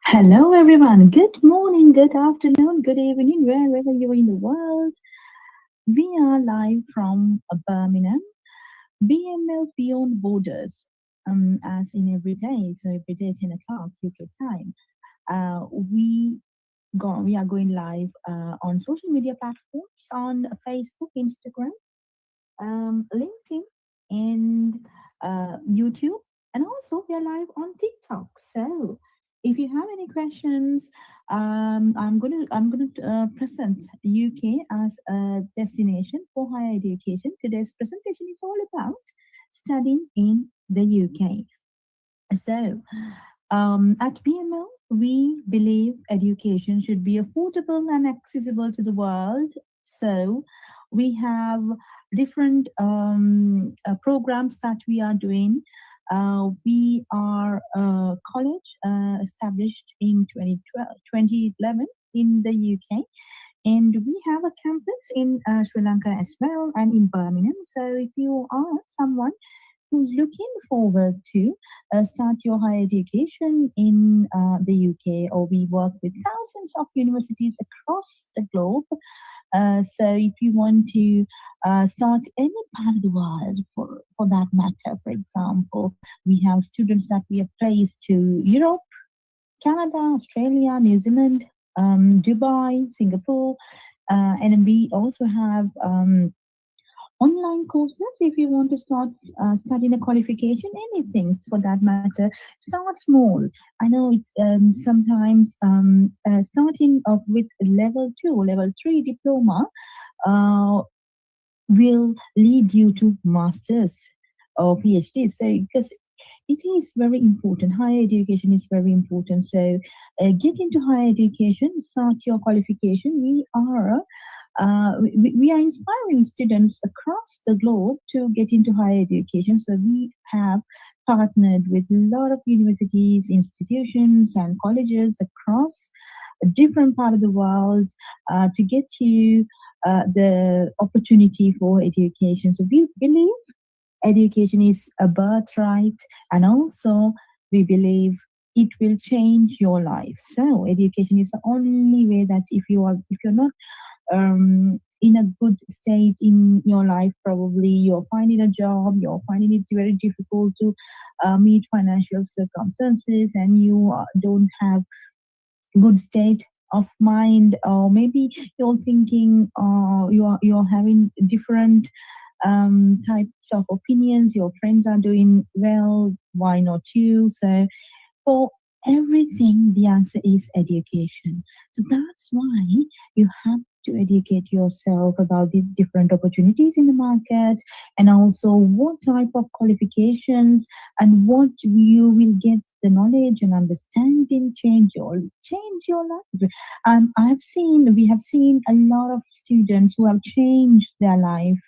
Hello, everyone. Good morning, good afternoon, good evening, wherever you are in the world. We are live from Birmingham, BML Beyond Borders, as in every day. So every day, 10 o'clock UK time. We we are going live on social media platforms on Facebook, Instagram, LinkedIn, and YouTube, and also we are live on TikTok. So if you have any questions, I'm gonna present UK as a destination for higher education. Today's presentation is all about studying in the UK. So at BML, we believe education should be affordable and accessible to the world. So we have different programs that we are doing. We are a college established in 2011 in the UK. And we have a campus in Sri Lanka as well and in Birmingham. So if you are someone who's looking forward to start your higher education in the UK, or we work with thousands of universities across the globe. So if you want to start any part of the world, for that matter, for example, we have students that we have placed to Europe, Canada, Australia, New Zealand, Dubai, Singapore, and we also have online courses. If you want to start studying a qualification, anything for that matter, start small. I know it's sometimes starting off with level 2, level 3 diploma will lead you to masters or PhD. So because it is very important, higher education is very important. So get into higher education, start your qualification. We are we are inspiring students across the globe to get into higher education. So we have partnered with a lot of universities, institutions, and colleges across a different part of the world to get you the opportunity for education. So we believe education is a birthright, and also we believe it will change your life. So education is the only way that if you're not in a good state in your life, probably you're finding a job, you're finding it very difficult to meet financial circumstances, and you don't have good state of mind, or maybe you're thinking you're having different types of opinions. Your friends are doing well, why not you? So for everything, the answer is education. So that's why you have to educate yourself about the different opportunities in the market, and also what type of qualifications and what you will get the knowledge and understanding change your life. We have seen a lot of students who have changed their lives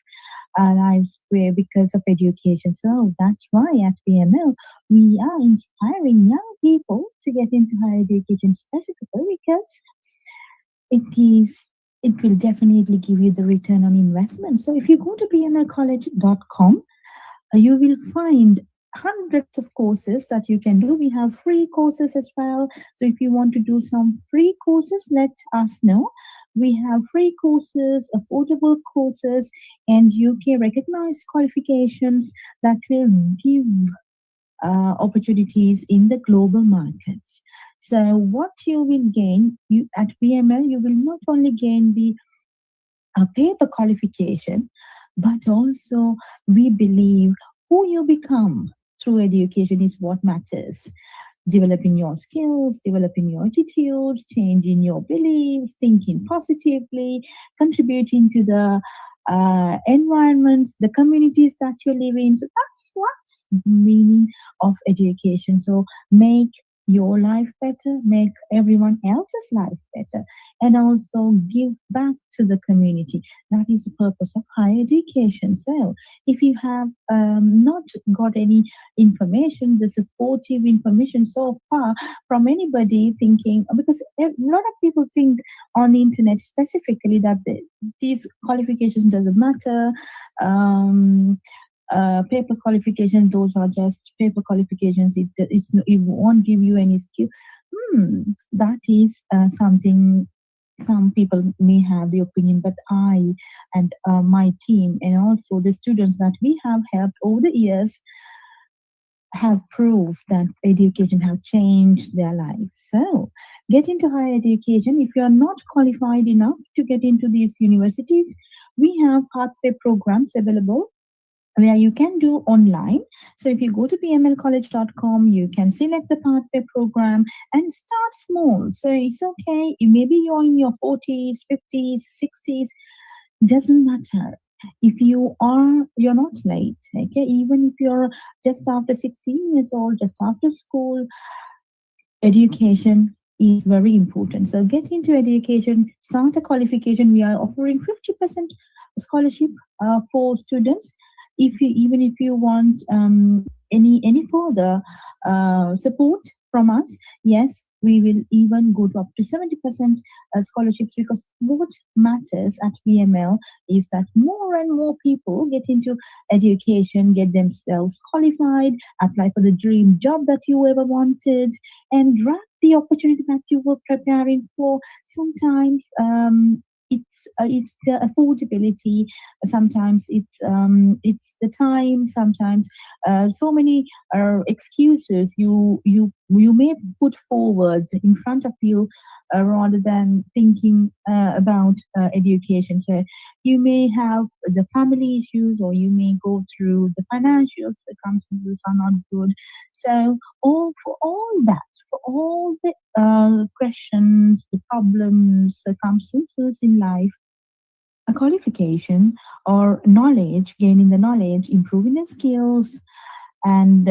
were because of education. So that's why at BML we are inspiring young people to get into higher education specifically because it is it will definitely give you the return on investment. So if you go to bmlcollege.com, you will find hundreds of courses that you can do. We have free courses as well. So if you want to do some free courses, let us know. We have free courses, affordable courses, and UK recognized qualifications that will give opportunities in the global markets. So what you will gain, you at BML, you will not only gain the paper qualification, but also we believe who you become through education is what matters. Developing your skills, developing your attitudes, changing your beliefs, thinking positively, contributing to the environments, the communities that you live in. So that's what's the meaning of education. So make your life better, make everyone else's life better, and also give back to the community. That is the purpose of higher education. So if you have not got any information, the supportive information so far from anybody thinking, because a lot of people think on the internet specifically that these qualifications doesn't matter. Paper qualifications, those are just paper qualifications. It won't give you any skill. That is something some people may have the opinion, but I and my team and also the students that we have helped over the years have proved that education has changed their lives. So, get into higher education. If you are not qualified enough to get into these universities, we have pathway programs available where you can do online. So if you go to bmlcollege.com, you can select the pathway program and start small. So it's okay. Maybe you're in your 40s, 50s, 60s, doesn't matter. If you're not late, okay? Even if you're just after 16 years old, just after school, education is very important. So get into education, start a qualification. We are offering 50% scholarship for students. If you even if you want any further support from us, yes, we will even go to up to 70% scholarships, because what matters at BML is that more and more people get into education, get themselves qualified, apply for the dream job that you ever wanted, and grab the opportunity that you were preparing for. Sometimes it's the affordability, sometimes it's the time, sometimes so many excuses you may put forward in front of you, rather than thinking about education. So you may have the family issues, or you may go through the financial circumstances are not good. So for all the questions, the problems, circumstances in life, a qualification or knowledge, gaining the knowledge, improving the skills, and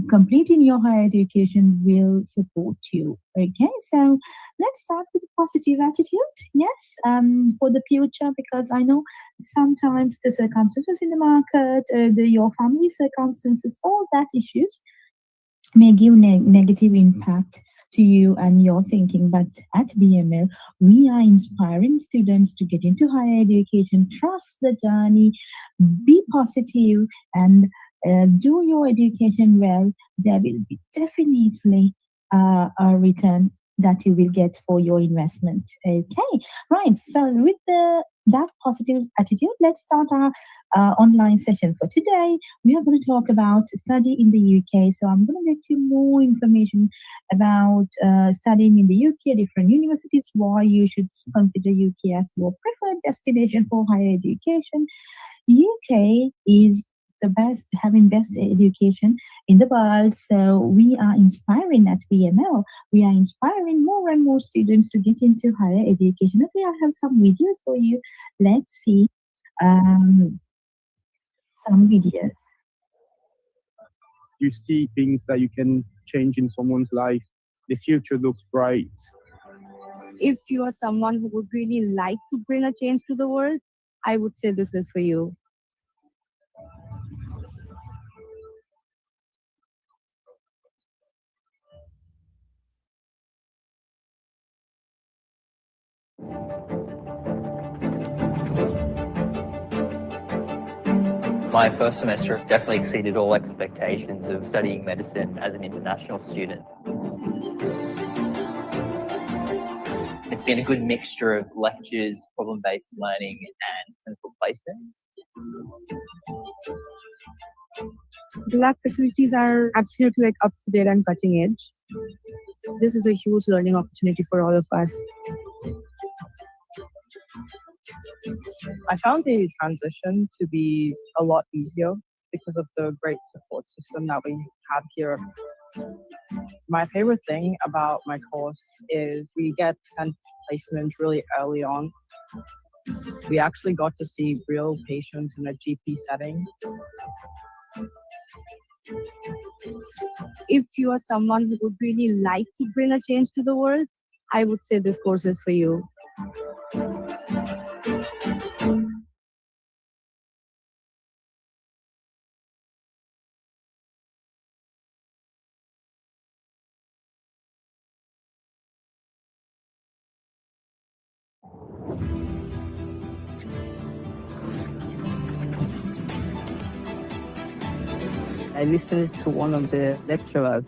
completing your higher education will support you. Okay, so let's start with positive attitude. Yes, for the future, because I know sometimes the circumstances in the market, your family circumstances, all that issues may give negative impact to you and your thinking. But at BML, we are inspiring students to get into higher education, trust the journey, be positive, and do your education well. There will be definitely a return that you will get for your investment. Okay, right. So with that positive attitude, let's start our online session for today. We are going to talk about study in the UK. So I'm going to get you more information about studying in the UK, different universities, why you should consider UK as your preferred destination for higher education. UK is the best, having best education in the world. So we are inspiring at BML. We are inspiring more and more students to get into higher education. Okay, I have some videos for you. Let's see um, some videos. You see things that you can change in someone's life. The future looks bright. If you are someone who would really like to bring a change to the world, I would say this is for you. My first semester definitely exceeded all expectations of studying medicine as an international student. It's been a good mixture of lectures, problem-based learning, and clinical placements. The lab facilities are absolutely up to date and cutting edge. This is a huge learning opportunity for all of us. I found the transition to be a lot easier because of the great support system that we have here. My favorite thing about my course is we get sent placements really early on. We actually got to see real patients in a GP setting. If you are someone who would really like to bring a change to the world, I would say this course is for you. I listened to one of the lecturers.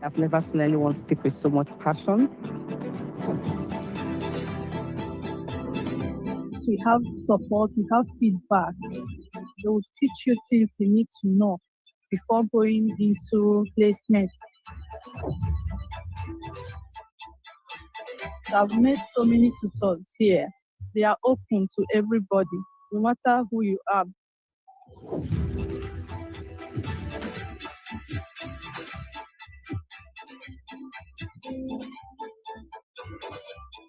I've never seen anyone speak with so much passion. We have support, we have feedback. They will teach you things you need to know before going into placement. I've met so many tutors here. They are open to everybody, no matter who you are.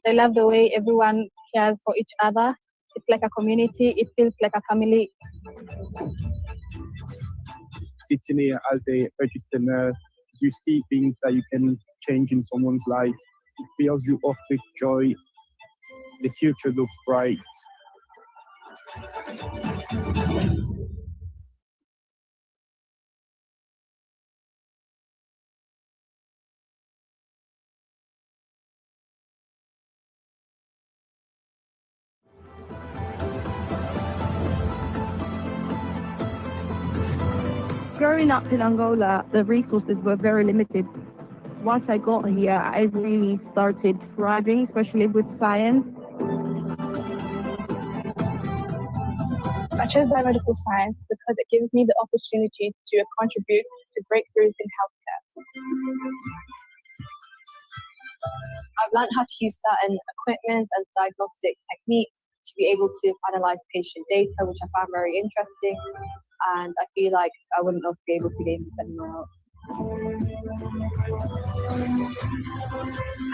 I love the way everyone cares for each other. It's like a community. It feels like a family. Sitting here as a registered nurse, you see things that you can change in someone's life. It fills you up with joy. The future looks bright. Growing up in Angola, the resources were very limited. Once I got here, I really started thriving, especially with science. I chose biomedical science because it gives me the opportunity to contribute to breakthroughs in healthcare. I've learned how to use certain equipment and diagnostic techniques to be able to analyze patient data, which I found very interesting. And I feel like I wouldn't have been able to gain this anywhere else.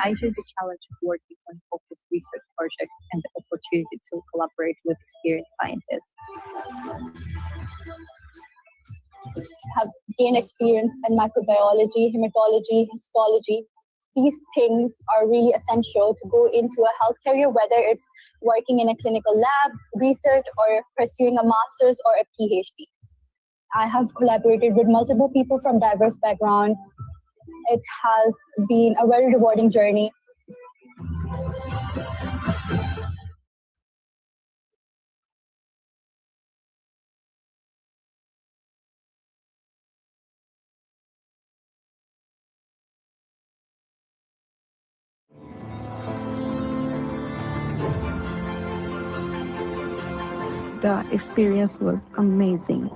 I enjoyed the challenge of working on focused research projects and the opportunity to collaborate with experienced scientists. I have gained experience in microbiology, hematology, histology, these things are really essential to go into a health career, whether it's working in a clinical lab, research, or pursuing a master's or a PhD. I have collaborated with multiple people from diverse backgrounds. It has been a very rewarding journey. The experience was amazing.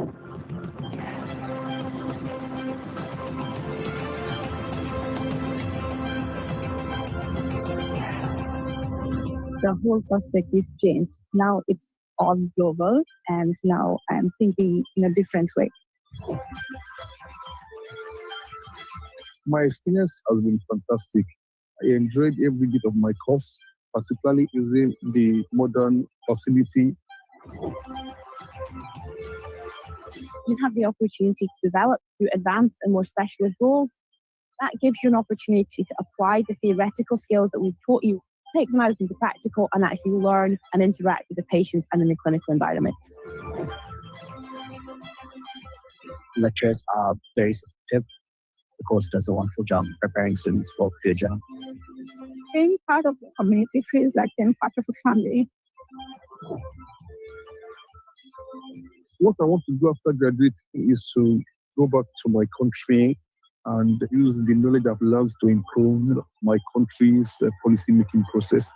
The whole perspective changed. Now it's all global, and now I'm thinking in a different way. My experience has been fantastic. I enjoyed every bit of my course, particularly using the modern facility. You have the opportunity to develop through advanced and more specialist roles. That gives you an opportunity to apply the theoretical skills that we've taught you, take them out into practical, and actually learn and interact with the patients and in the clinical environment. Lecturers are very supportive. The course does a wonderful job preparing students for the future. Being part of the community feels like being part of a family. What I want to do after graduating is to go back to my country and use the knowledge I've learned to improve my country's policy-making process.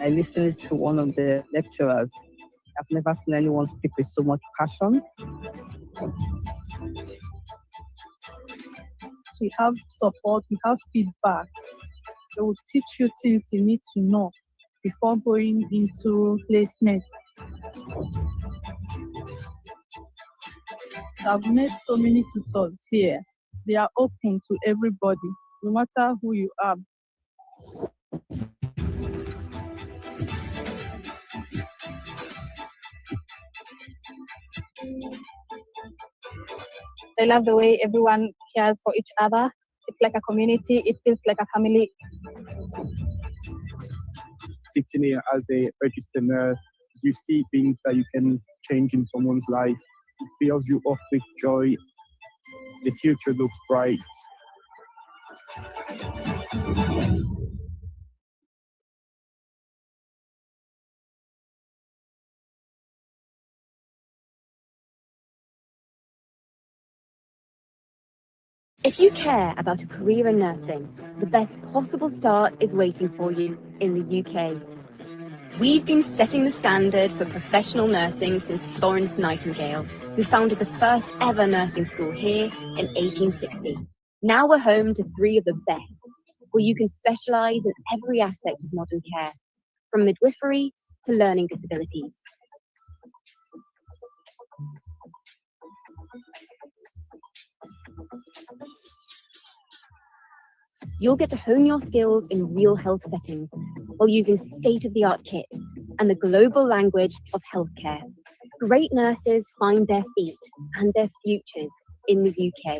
I listened to one of the lecturers. I've never seen anyone speak with so much passion. We have support, we have feedback. They will teach you things you need to know before going into placement. I've met so many tutors here. They are open to everybody, no matter who you are. I love the way everyone cares for each other. It's like a community. It feels like a family. Sitting here as a registered nurse, you see things that you can change in someone's life. It fills you up with joy. The future looks bright. If you care about a career in nursing, the best possible start is waiting for you in the UK. We've been setting the standard for professional nursing since Florence Nightingale, who founded the first ever nursing school here in 1860. Now we're home to 3 of the best, where you can specialise in every aspect of modern care, from midwifery to learning disabilities. You'll get to hone your skills in real health settings while using state-of-the-art kit and the global language of healthcare. Great nurses find their feet and their futures in the UK.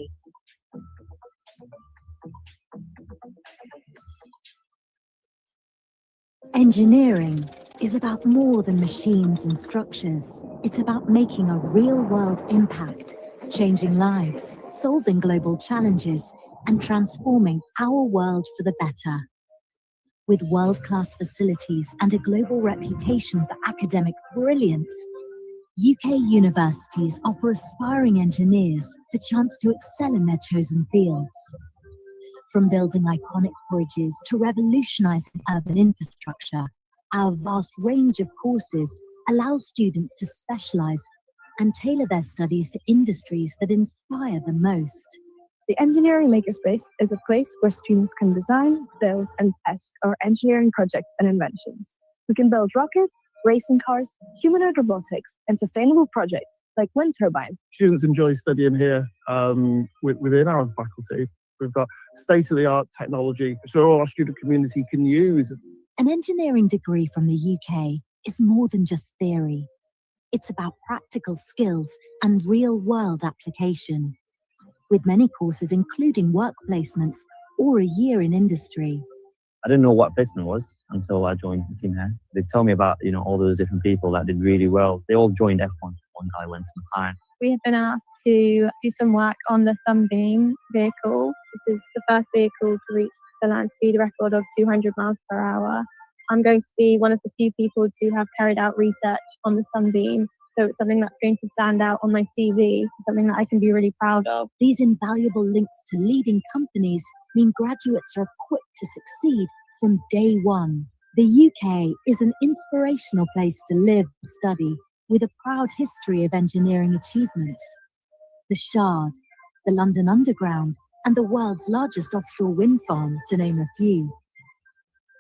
Engineering is about more than machines and structures. It's about making a real-world impact, changing lives, solving global challenges, and transforming our world for the better. With world-class facilities and a global reputation for academic brilliance, UK universities offer aspiring engineers the chance to excel in their chosen fields. From building iconic bridges to revolutionizing urban infrastructure, our vast range of courses allows students to specialize and tailor their studies to industries that inspire them most. The Engineering Makerspace is a place where students can design, build, and test our engineering projects and inventions. We can build rockets, racing cars, humanoid robotics, and sustainable projects like wind turbines. Students enjoy studying here within our faculty. We've got state-of-the-art technology, so all our student community can use. An engineering degree from the UK is more than just theory. It's about practical skills and real-world application, with many courses including work placements or a year in industry. I didn't know what placement was until I joined the team here. They told me about, all those different people that did really well. They all joined F1. One guy went to McLaren. We have been asked to do some work on the Sunbeam vehicle. This is the first vehicle to reach the land speed record of 200 miles per hour. I'm going to be one of the few people to have carried out research on the Sunbeam. So it's something that's going to stand out on my CV, something that I can be really proud of. These invaluable links to leading companies mean graduates are equipped to succeed from day one. The UK is an inspirational place to live and study, with a proud history of engineering achievements. The Shard, the London Underground, and the world's largest offshore wind farm, to name a few.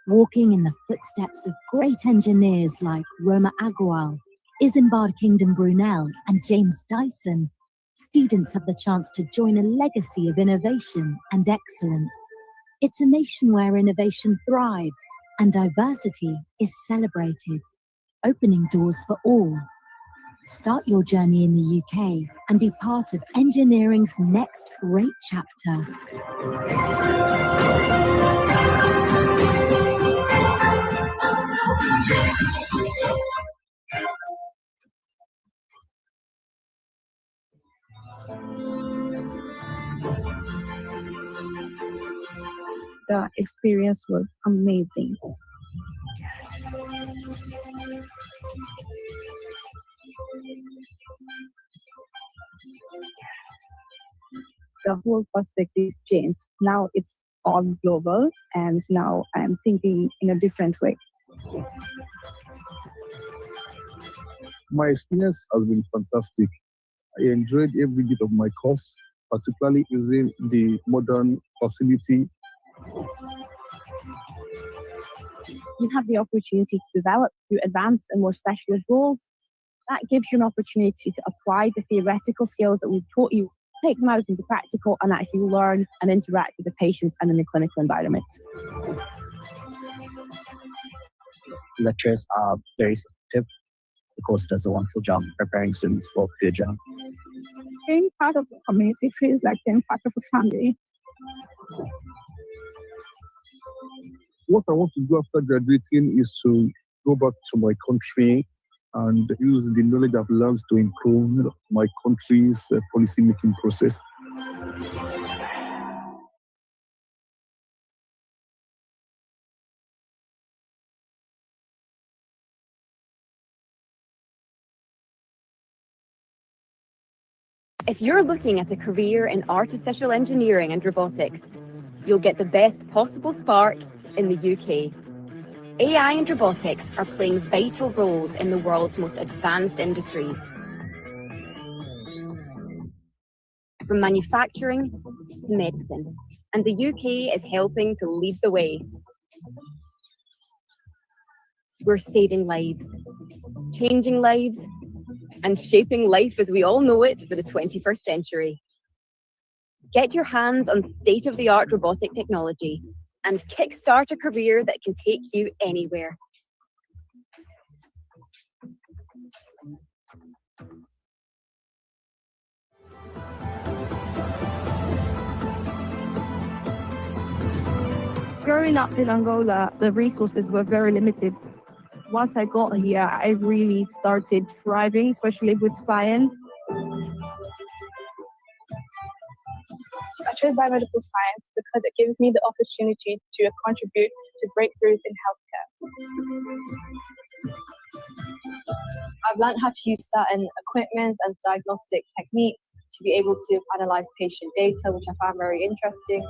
Walking in the footsteps of great engineers like Roma Agarwal, Isambard Kingdom Brunel, and James Dyson, students have the chance to join a legacy of innovation and excellence. It's a nation where innovation thrives and diversity is celebrated, opening doors for all. Start your journey in the UK and be part of engineering's next great chapter. The experience was amazing. The whole perspective changed. Now it's all global, and now I'm thinking in a different way. My experience has been fantastic. I enjoyed every bit of my course, particularly using the modern facility. You have the opportunity to develop through advanced and more specialist roles. That gives you an opportunity to apply the theoretical skills that we've taught you, take them out into practical, and actually learn and interact with the patients and in the clinical environment. Lecturers are very supportive. The course does a wonderful job preparing students for the future. Being part of the community feels like being part of a family. What I want to do after graduating is to go back to my country and use the knowledge I've learned to improve my country's policy-making process. If you're looking at a career in artificial engineering and robotics, you'll get the best possible spark in the UK. AI and robotics are playing vital roles in the world's most advanced industries. From manufacturing to medicine, and the UK is helping to lead the way. We're saving lives, changing lives, and shaping life as we all know it for the 21st century. Get your hands on state-of-the-art robotic technology and kickstart a career that can take you anywhere. Growing up in Angola, the resources were very limited. Once I got here, I really started thriving, especially with science. I chose biomedical science because it gives me the opportunity to contribute to breakthroughs in healthcare. I've learned how to use certain equipment and diagnostic techniques to be able to analyze patient data, which I found very interesting.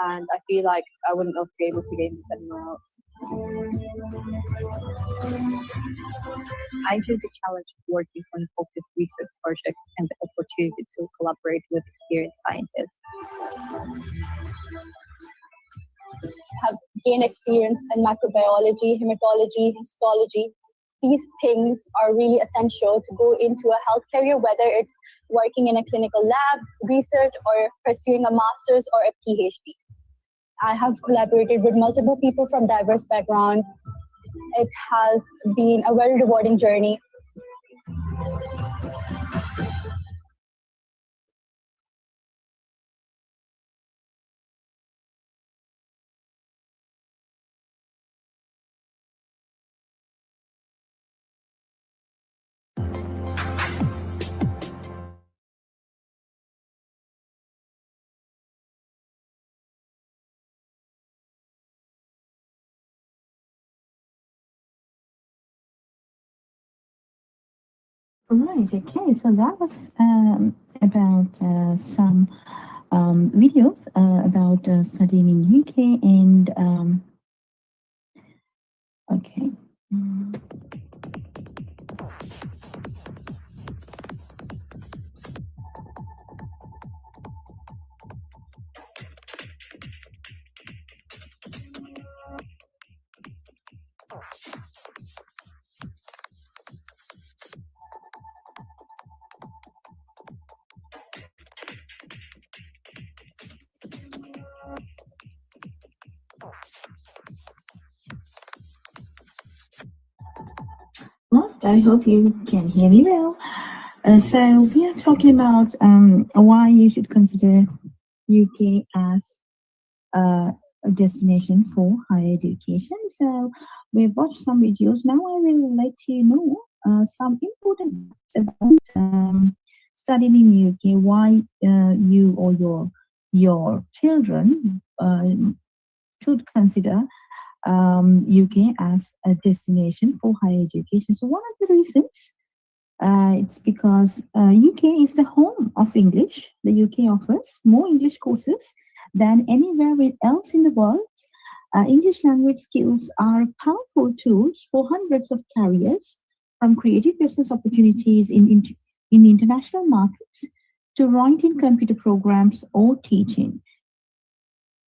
And I feel like I wouldn't have been able to gain this anywhere else. I enjoyed the challenge of working on focused research projects and the opportunity to collaborate with experienced scientists. Have gained experience in microbiology, hematology, histology. These things are really essential to go into a health career, whether it's working in a clinical lab, research, or pursuing a master's or a PhD. I have collaborated with multiple people from diverse backgrounds. It has been a very rewarding journey. Right, okay, so that was about some videos about studying in UK and okay. Right, I hope you can hear me well. So we are talking about why you should consider UK as a destination for higher education. So we've watched some videos. Now I will let you know some important facts about studying in UK. Why you or your children should consider UK as a destination for higher education. So one of the reasons it's because UK is the home of English. The UK offers more English courses than anywhere else in the world. English language skills are powerful tools for hundreds of careers from creative business opportunities in international markets to writing computer programs or teaching.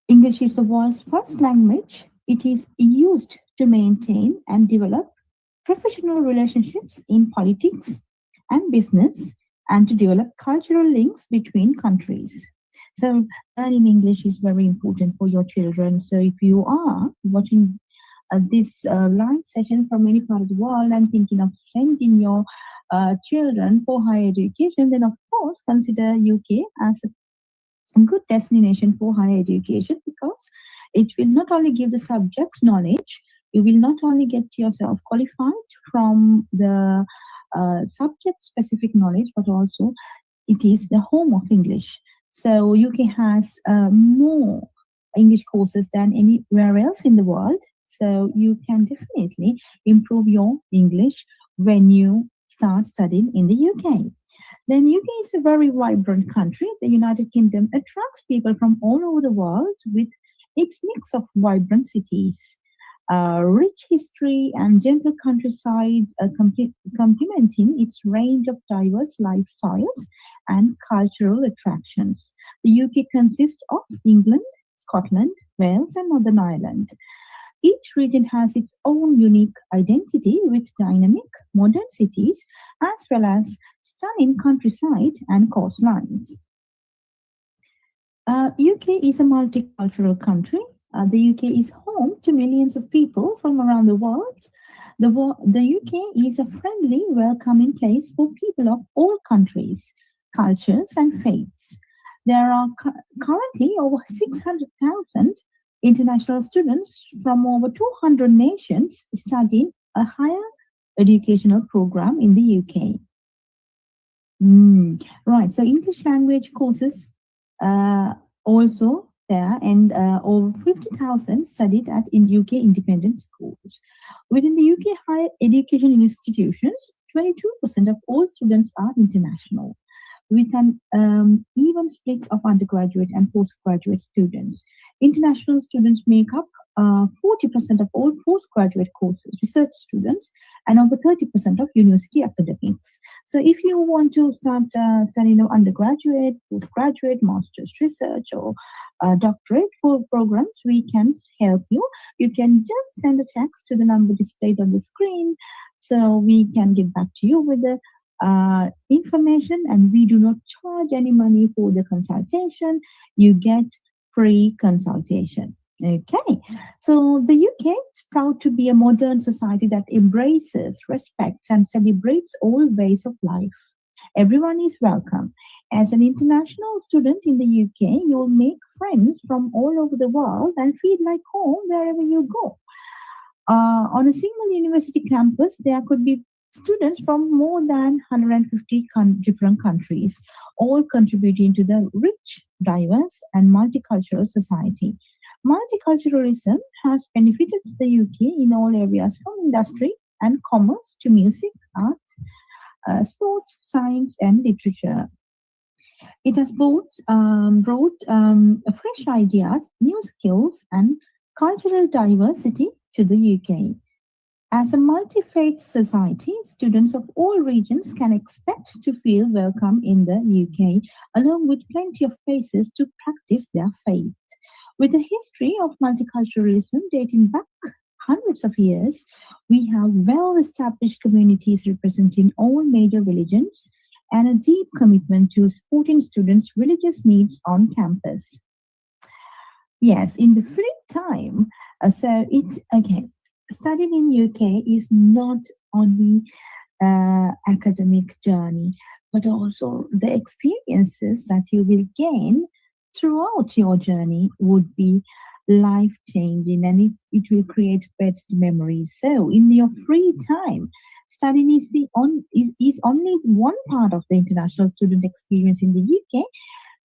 English is the world's first language. It is used to maintain and develop professional relationships in politics and business and to develop cultural links between countries. So learning English is very important for your children. So if you are watching this live session from any part of the world and thinking of sending your children for higher education, then of course consider UK as a good destination for higher education, because it will not only give the subject knowledge, you will not only get yourself qualified from the subject specific knowledge, but also it is the home of English. So UK has more English courses than anywhere else in the world. So you can definitely improve your English when you start studying in the UK. Then UK is a very vibrant country. The United Kingdom attracts people from all over the world with its mix of vibrant cities, rich history and gentle countryside, complementing its range of diverse lifestyles and cultural attractions. The UK consists of England, Scotland, Wales, and Northern Ireland. Each region has its own unique identity with dynamic, modern cities as well as stunning countryside and coastlines. UK is a multicultural country. The UK is home to millions of people from around the world. The UK is a friendly, welcoming place for people of all countries, cultures, and faiths. There are currently over 600,000 international students from over 200 nations studying a higher educational program in the UK. Right, so English language courses also there, and over 50,000 studied at UK independent schools. Within the UK higher education institutions, 22% of all students are international, with an even split of undergraduate and postgraduate students. International students make up 40% of all postgraduate courses, research students, and over 30% of university academics. So if you want to start studying undergraduate, postgraduate, master's research, or doctorate programs, we can help you. You can just send a text to the number displayed on the screen, so we can get back to you with the information, and we do not charge any money for the consultation. You get free consultation. Okay, so the UK is proud to be a modern society that embraces, respects, and celebrates all ways of life. Everyone is welcome. As an international student in the UK, you will make friends from all over the world and feel like home wherever you go. On a single university campus, there could be students from more than 150 different countries, all contributing to the rich, diverse, and multicultural society. Multiculturalism has benefited the UK in all areas, from industry and commerce to music, arts, sport, science, and literature. It has brought fresh ideas, new skills, and cultural diversity to the UK. As a multi-faith society, students of all regions can expect to feel welcome in the UK, along with plenty of places to practice their faith. With a history of multiculturalism dating back hundreds of years, we have well-established communities representing all major religions and a deep commitment to supporting students' religious needs on campus. Yes, in the free time, so it's okay. Studying in UK is not only academic journey, but also the experiences that you will gain throughout your journey would be life-changing, and it will create best memories. So in your free time, studying is only one part of the international student experience in the UK.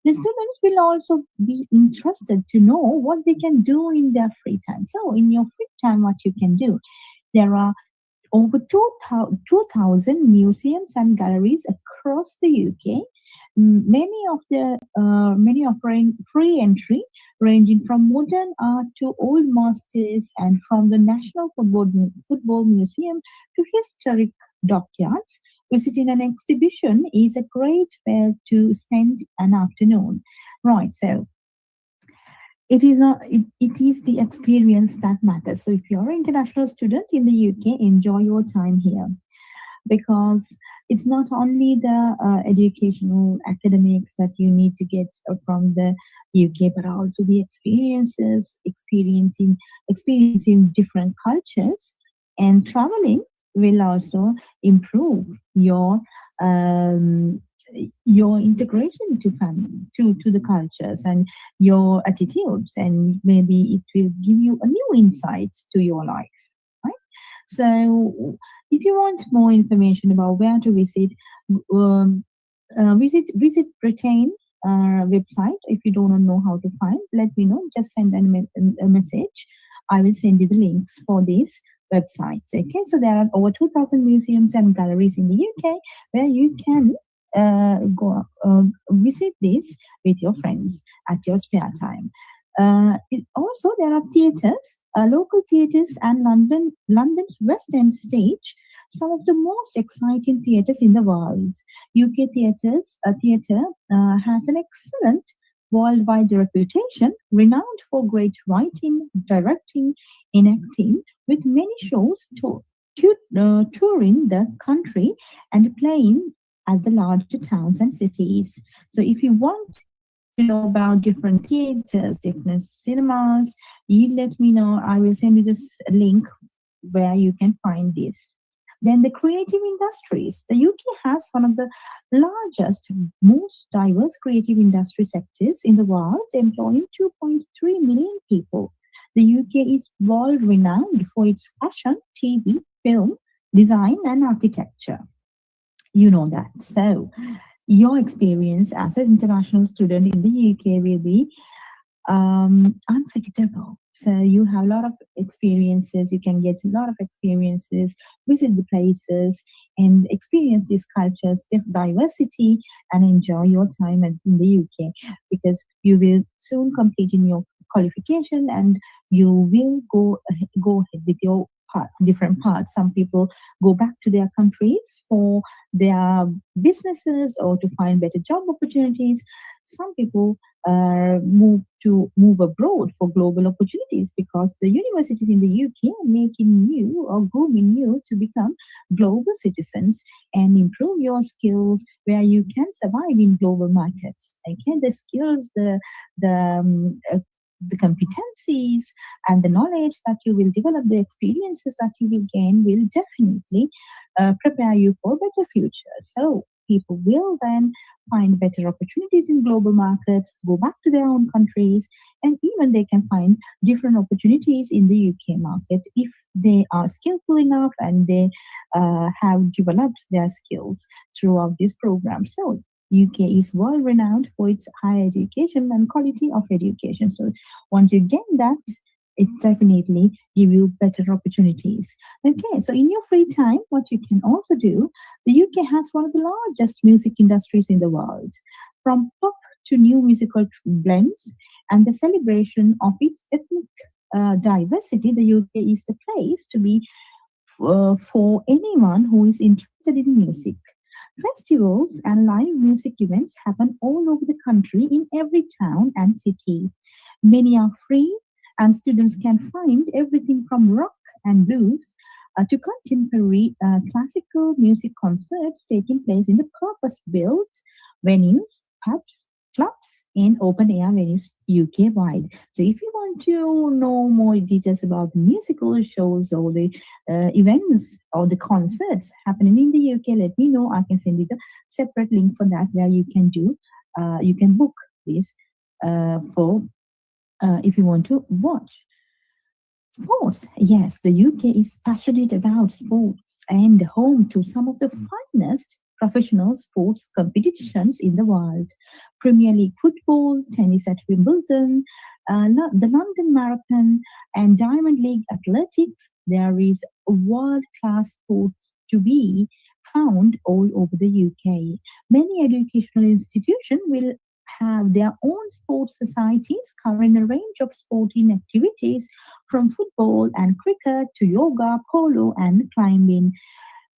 The students will also be interested to know what they can do in their free time. So in your free time, what you can do, there are over 2,000 museums and galleries across the UK. Many offering free entry, ranging from modern art to old masters, and from the National Football Museum to historic dockyards. Visiting an exhibition is a great way to spend an afternoon. Right, so it is the experience that matters. So if you're an international student in the UK, enjoy your time here, because it's not only the educational academics that you need to get from the UK, but also the experiences, experiencing different cultures, and traveling will also improve your integration to family, to the cultures, and your attitudes, and maybe it will give you a new insights to your life, right? So if you want more information about where to visit, visit Britain website. If you don't know how to find, let me know. Just send a message. I will send you the links for these websites. Okay, so there are over 2,000 museums and galleries in the UK where you can go visit this with your friends at your spare time. Also, there are theatres, local theatres, and London's West End stage, some of the most exciting theatres in the world. UK theatre has an excellent worldwide reputation, renowned for great writing, directing, and acting, with many shows touring the country and playing at the larger towns and cities. So if you want to know about different theaters, different cinemas, you let me know. I will send you this link where you can find this. Then the creative industries. The UK has one of the largest, most diverse creative industry sectors in the world, employing 2.3 million people. The UK is world renowned for its fashion, TV, film, design, and architecture. You know that. So your experience as an international student in the UK will be unforgettable. So you have a lot of experiences. You can get a lot of experiences, visit the places, and experience these cultures, diversity, and enjoy your time in the UK, because you will soon complete in your qualification, and you will go ahead with your different parts. Some people go back to their countries for their businesses or to find better job opportunities. Some people move abroad for global opportunities, because the universities in the UK are making you or grooming you to become global citizens and improve your skills where you can survive in global markets. Okay, the skills, the competencies and the knowledge that you will develop, the experiences that you will gain will definitely prepare you for a better future. So people will then find better opportunities in global markets, go back to their own countries, and even they can find different opportunities in the UK market if they are skillful enough and they have developed their skills throughout this program. So UK is world renowned for its higher education and quality of education. So once you gain that, it definitely give you better opportunities. Okay, so in your free time, what you can also do, the UK has one of the largest music industries in the world. From pop to new musical blends and the celebration of its ethnic diversity, the UK is the place to be for anyone who is interested in music. Festivals and live music events happen all over the country in every town and city. Many are free, and students can find everything from rock and blues to contemporary classical music concerts taking place in the purpose-built venues, pubs, clubs, and open-air venues UK-wide. So if you want to know more details about the musical shows or the events or the concerts happening in the UK, let me know. I can send you the separate link for that, where you can book this for if you want to watch. Sports. Yes, the UK is passionate about sports and home to some of the finest professional sports competitions in the world. Premier League football, tennis at Wimbledon, the London Marathon, and Diamond League athletics. There is world-class sports to be found all over the UK. Many educational institutions will have their own sports societies covering a range of sporting activities from football and cricket to yoga, polo, and climbing.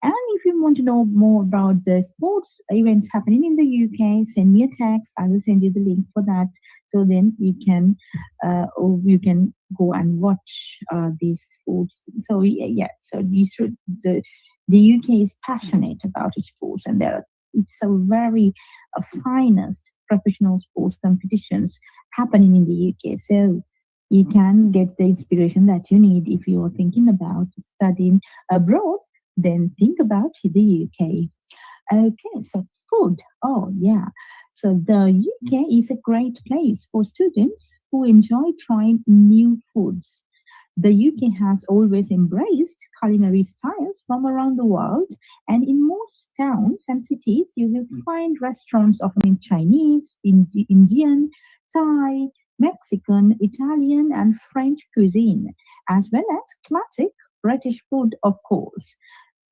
And if you want to know more about the sports events happening in the UK, send me a text. I will send you the link for that. So then you can go and watch these sports. So yeah, so you should. The UK is passionate about its sports, and it's a very finest professional sports competitions happening in the UK. So you can get the inspiration that you need if you are thinking about studying abroad. Then think about the UK. Okay, so food. Oh, yeah. So the UK is a great place for students who enjoy trying new foods. The UK has always embraced culinary styles from around the world, and in most towns and cities, you will find restaurants offering Chinese, Indian, Thai, Mexican, Italian, and French cuisine, as well as classic British food, of course.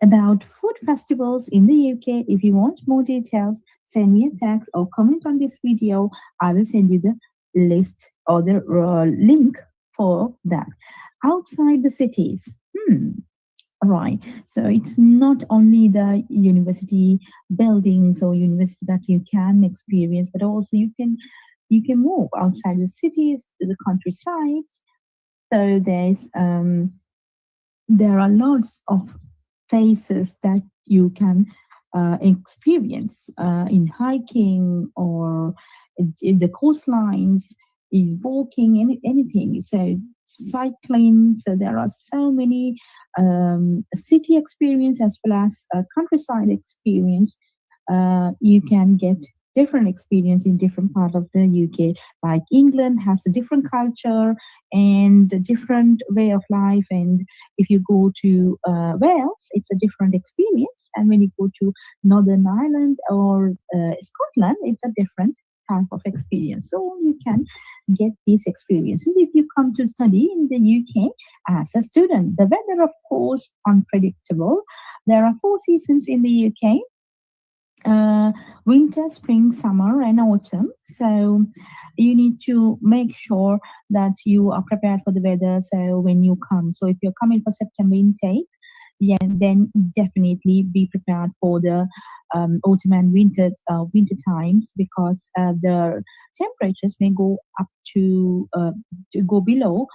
About food festivals in the UK, if you want more details, send me a text or comment on this video. I will send you the list or the link for that. Outside the cities, right. So it's not only the university buildings or university that you can experience, but also you can move outside the cities to the countryside. So there are lots of places that you can experience in hiking or in the coastlines, in walking, anything. So cycling. So there are so many city experience as well as countryside experience. You can get different experience in different part of the UK. Like England has a different culture and a different way of life, and if you go to Wales, it's a different experience, and when you go to Northern Ireland or Scotland, it's a different type of experience. So you can get these experiences if you come to study in the UK as a student. The weather, of course, unpredictable. There are 4 seasons in the UK: winter, spring, summer, and autumn. So you need to make sure that you are prepared for the weather. So when you come, so if you're coming for September intake, yeah, then definitely be prepared for the autumn and winter times, because the temperatures may go up to go below,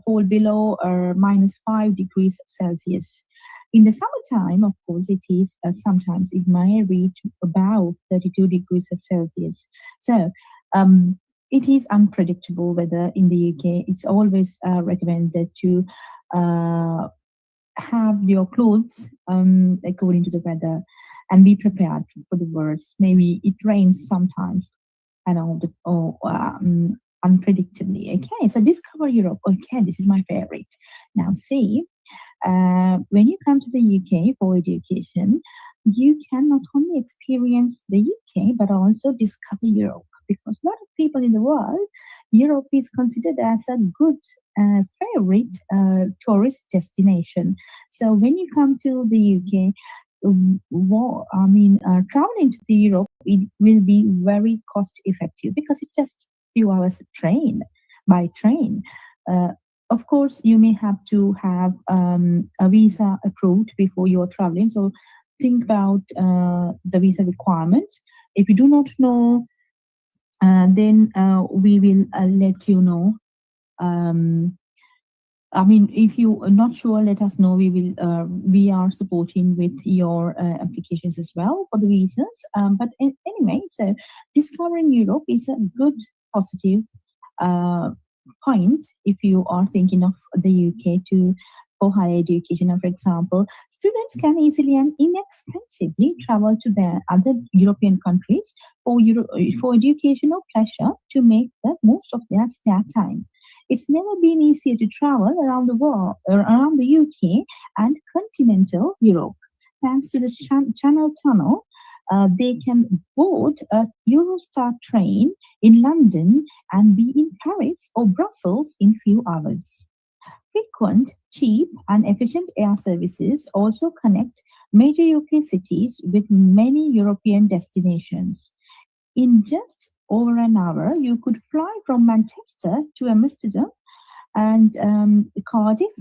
fall below -5 degrees Celsius. In the summertime, of course, it is sometimes it may reach about 32 degrees Celsius. So it is unpredictable weather in the UK. It's always recommended to have your clothes according to the weather and be prepared for the worst. Maybe it rains sometimes and unpredictably. Okay, so discover Europe. Okay, this is my favorite. Now, see. When you come to the UK for education, you can not only experience the UK but also discover Europe, because a lot of people in the world, Europe is considered as a good favorite tourist destination. So when you come to the UK, traveling to the Europe, it will be very cost effective because it's just few hours by train. Of course, you may have to have a visa approved before you're traveling. So think about the visa requirements. If you do not know, then we will let you know. If you are not sure, let us know. We are supporting with your applications as well for the visas. Anyway, so discovering Europe is a good positive point if you are thinking of the UK for higher education. For example, students can easily and inexpensively travel to the other European countries for education or pleasure to make the most of their spare time. It's never been easier to travel around the world, around the UK and continental Europe. Thanks to the Channel Tunnel, they can board a Eurostar train in London and be in Paris or Brussels in few hours. Frequent, cheap, and efficient air services also connect major UK cities with many European destinations. In just over an hour, you could fly from Manchester to Amsterdam and Cardiff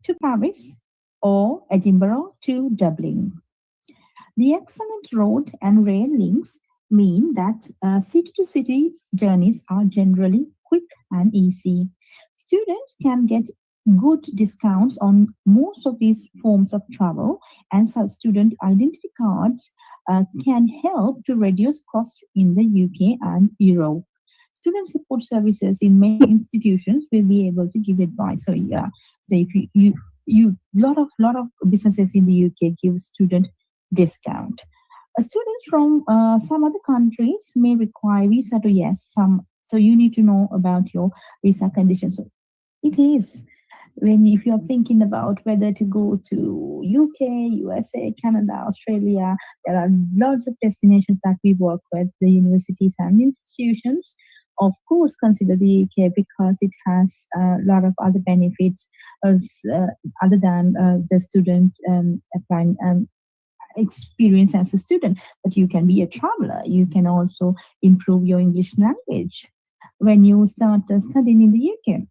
to Paris or Edinburgh to Dublin. The excellent road and rail links mean that city-to-city journeys are generally quick and easy. Students can get good discounts on most of these forms of travel, and some student identity cards can help to reduce costs in the UK and Europe. Student support services in many institutions will be able to give advice. So yeah, so if you lot of businesses in the UK give student discount. Students from some other countries may require visa to yes some. So you need to know about your visa conditions. So it is when if you're thinking about whether to go to UK, USA, Canada, Australia, there are lots of destinations that we work with, the universities and institutions. Of course, consider the UK because it has a lot of other benefits as, other than the student applying experience as a student. But you can be a traveler. You can also improve your English language when you start studying in the UK.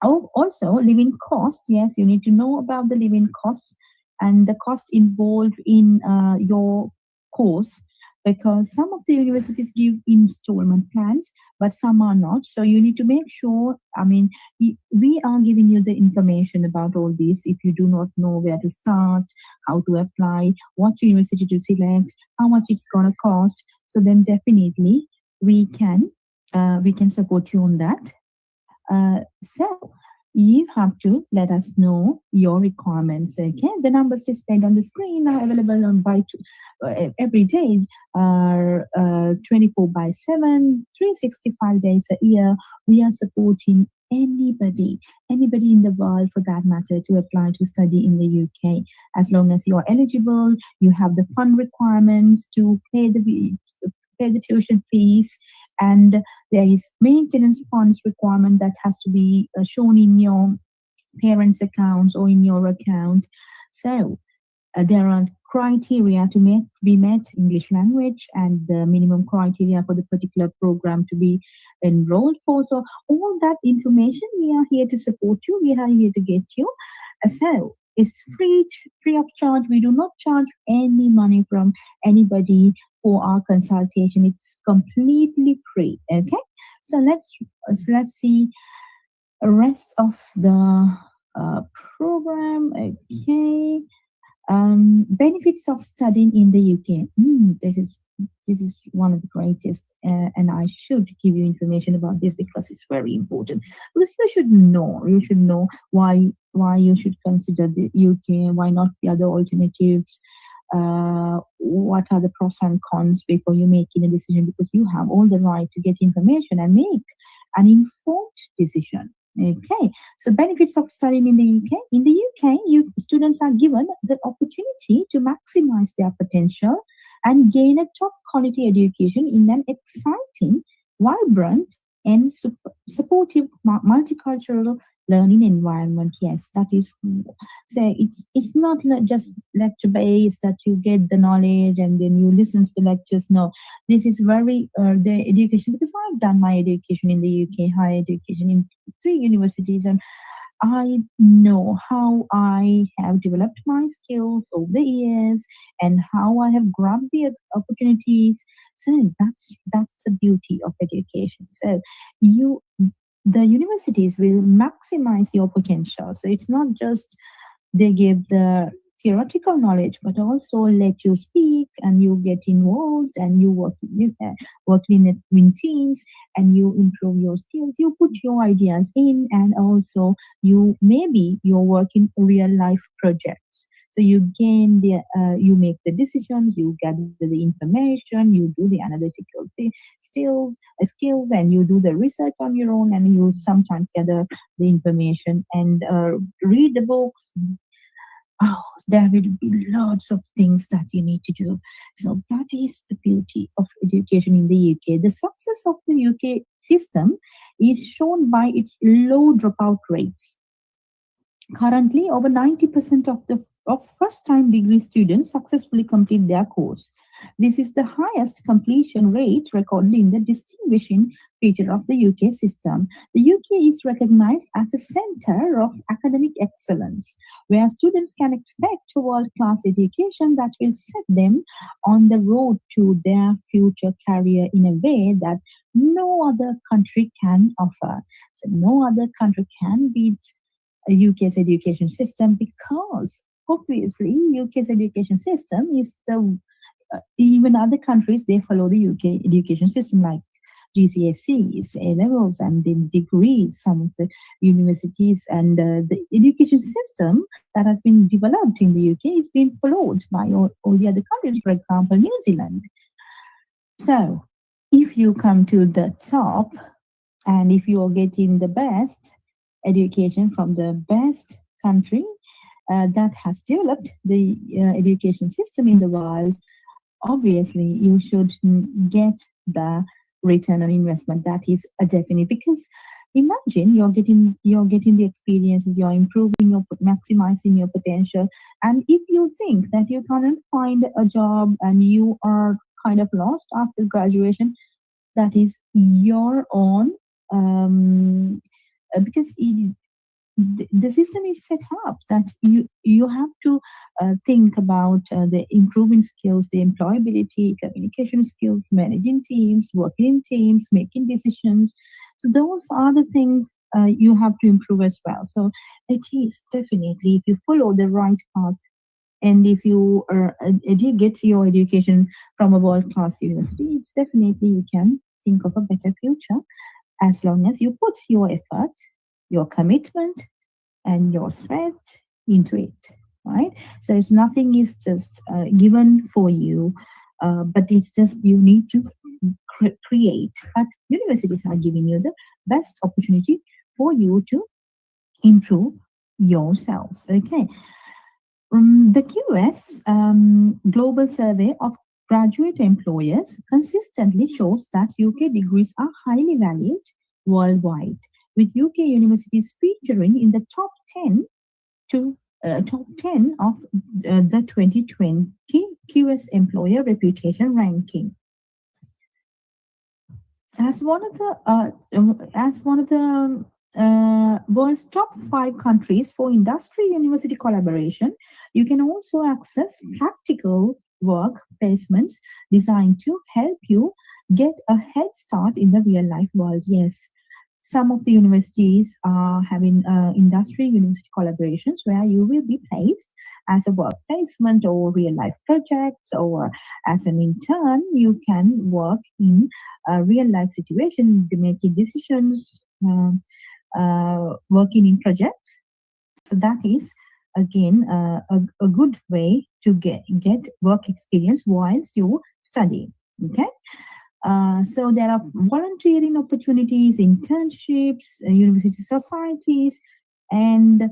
Oh, also, living costs. Yes, you need to know about the living costs and the cost involved in your course because some of the universities give installment plans, but some are not. So you need to make sure, I mean, we are giving you the information about all this. If you do not know where to start, how to apply, what university to select, how much it's going to cost, so then definitely we can support you on that. So you have to let us know your requirements. Okay, the numbers displayed on the screen are available on every day, are 24/7, 365 days a year. We are supporting anybody in the world for that matter to apply to study in the UK. As long as you are eligible, you have the fund requirements to pay the tuition fees, and there is maintenance funds requirement that has to be shown in your parents' accounts or in your account. So there are criteria to be met, English language, and the minimum criteria for the particular program to be enrolled for. So all that information, we are here to support you. We are here to get you. So it's free of charge. We do not charge any money from anybody for our consultation. It's completely free. Okay, so let's see the rest of the program. Okay, benefits of studying in the UK. This is one of the greatest, and I should give you information about this because it's very important. Because you should know why you should consider the UK, why not the other alternatives. What are the pros and cons before you making a decision, because you have all the right to get information and make an informed decision. Okay, so benefits of studying in the UK. In the UK, students are given the opportunity to maximize their potential and gain a top quality education in an exciting, vibrant, and supportive multicultural learning environment. Yes, that is. So it's not just lecture based that you get the knowledge and then you listen to the lectures. No, this is very the education, because I've done my education in the UK, higher education in 3 universities, and I know how I have developed my skills over the years and how I have grabbed the opportunities. So that's the beauty of education. So the universities will maximize your potential. So it's not just they give the theoretical knowledge, but also let you speak and you get involved and you work in teams and you improve your skills. You put your ideas in, and also you work in real life projects. So you gain you make the decisions, you gather the information, you do the analytical skills, and you do the research on your own, and you sometimes gather the information and read the books. Oh, there will be lots of things that you need to do. So that is the beauty of education in the UK. The success of the UK system is shown by its low dropout rates. Currently, over 90% of first-time degree students successfully complete their course. This is the highest completion rate recorded in the distinguishing feature of the UK system. The UK is recognized as a center of academic excellence, where students can expect world-class education that will set them on the road to their future career in a way that no other country can offer. So no other country can beat UK's education system because obviously UK's education system is the even other countries they follow the UK education system like GCSEs, A levels, and then degrees. Some of the universities and the education system that has been developed in the UK is being followed by all the other countries. For example, New Zealand. So, if you come to the top, and if you are getting the best education from the best country that has developed the education system in the world, obviously you should get the return on investment. That is a definite, because imagine you're getting the experiences, you're improving, you're maximizing your potential, and if you think that you cannot find a job and you are kind of lost after graduation, that is your own because the system is set up that you have to think about the improving skills, the employability, communication skills, managing teams, working in teams, making decisions. So those are the things you have to improve as well. So it is definitely, if you follow the right path, and if you get your education from a world-class university, it's definitely you can think of a better future as long as you put your effort, your commitment, and your sweat into it, right? So it's nothing is just given for you, but it's just you need to create. But universities are giving you the best opportunity for you to improve yourselves. Okay. The QS Global Survey of Graduate Employers consistently shows that UK degrees are highly valued worldwide, with UK universities featuring in the top 10 of the 2020 QS Employer Reputation Ranking. As one of the world's top 5 countries for industry-university collaboration, you can also access practical work placements designed to help you get a head start in the real-life world. Yes, some of the universities are having industry-university collaborations where you will be placed as a work placement or real-life projects, or as an intern, you can work in a real-life situation, making decisions, working in projects. So that is again a good way to get work experience whilst you study. Okay. So there are volunteering opportunities, internships, university societies, and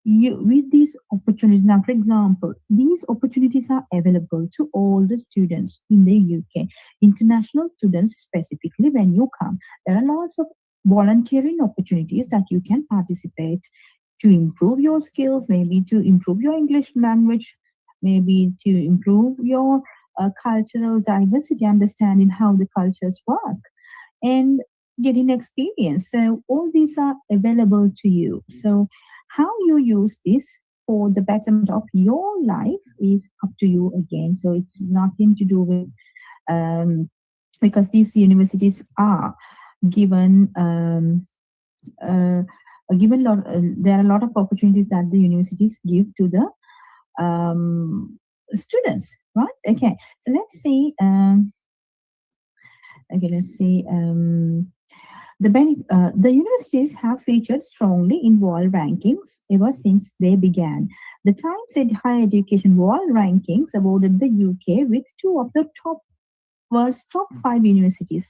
with these opportunities. Now, for example, these opportunities are available to all the students in the UK, international students specifically. When you come, there are lots of volunteering opportunities that you can participate to improve your skills, maybe to improve your English language, maybe to improve your cultural diversity, understanding how the cultures work, and getting experience. So all these are available to you. So how you use this for the betterment of your life is up to you again. So it's nothing to do with because these universities are given there are a lot of opportunities that the universities give to the students, right? Okay, so let's see. The universities have featured strongly in world rankings ever since they began. The Times said Higher Education World Rankings awarded the UK with 2 of the world's top 5 universities.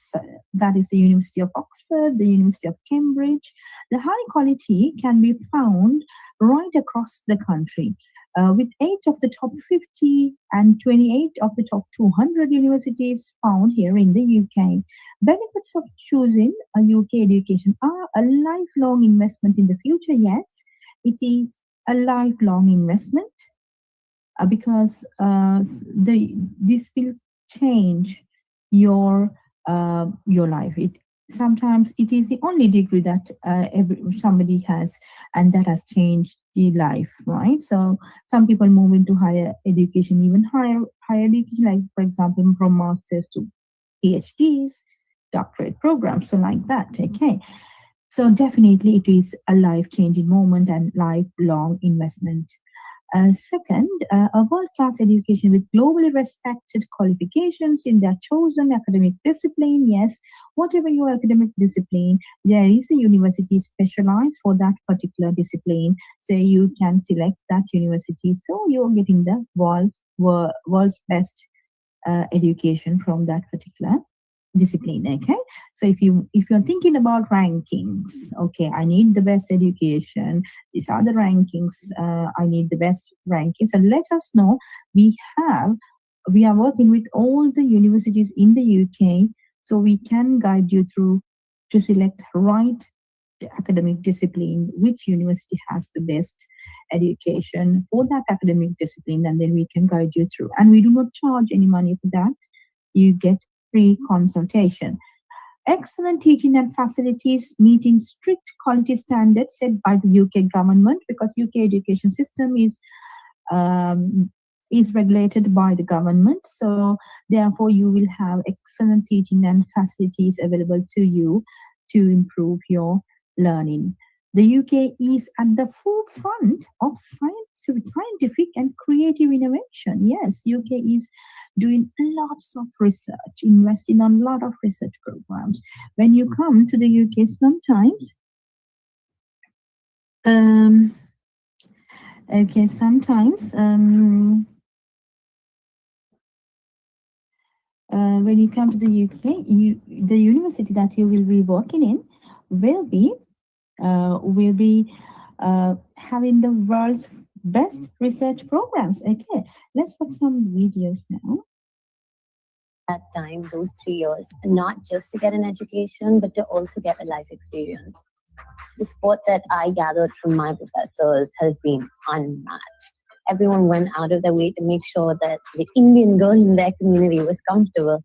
That is the University of Oxford, the University of Cambridge. The high quality can be found right across the country, with 8 of the top 50 and 28 of the top 200 universities found here in the UK. Benefits of choosing a UK education are a lifelong investment in the future. Yes, it is a lifelong investment because this will change your life. Sometimes it is the only degree that somebody has, and that has changed the life, right? So some people move into higher education, even higher education, like for example from masters to PhDs, doctorate programs, so like that. Okay, so definitely it is a life-changing moment and lifelong investment. Second, a world-class education with globally respected qualifications in their chosen academic discipline. Yes, whatever your academic discipline, there is a university specialized for that particular discipline. So you can select that university. So you're getting the world's best education from that particular discipline. Okay, so if you're thinking about rankings, okay, I need the best education, these are the rankings, I need the best rankings, and let us know. We are working with all the universities in the UK, so we can guide you through to select right academic discipline, which university has the best education for that academic discipline, and then we can guide you through, and we do not charge any money for that. You get free consultation. Excellent teaching and facilities meeting strict quality standards set by the UK government, because UK education system is regulated by the government. So therefore you will have excellent teaching and facilities available to you to improve your learning. The UK is at the forefront of scientific and creative innovation. Yes, UK is doing lots of research, investing on a lot of research programs. When you come to the UK, sometimes, when you come to the UK, the university that you will be working in will be having the world's best research programs. Okay, let's watch some videos now. That time, those 3 years, not just to get an education, but to also get a life experience. The support that I gathered from my professors has been unmatched. Everyone went out of their way to make sure that the Indian girl in their community was comfortable.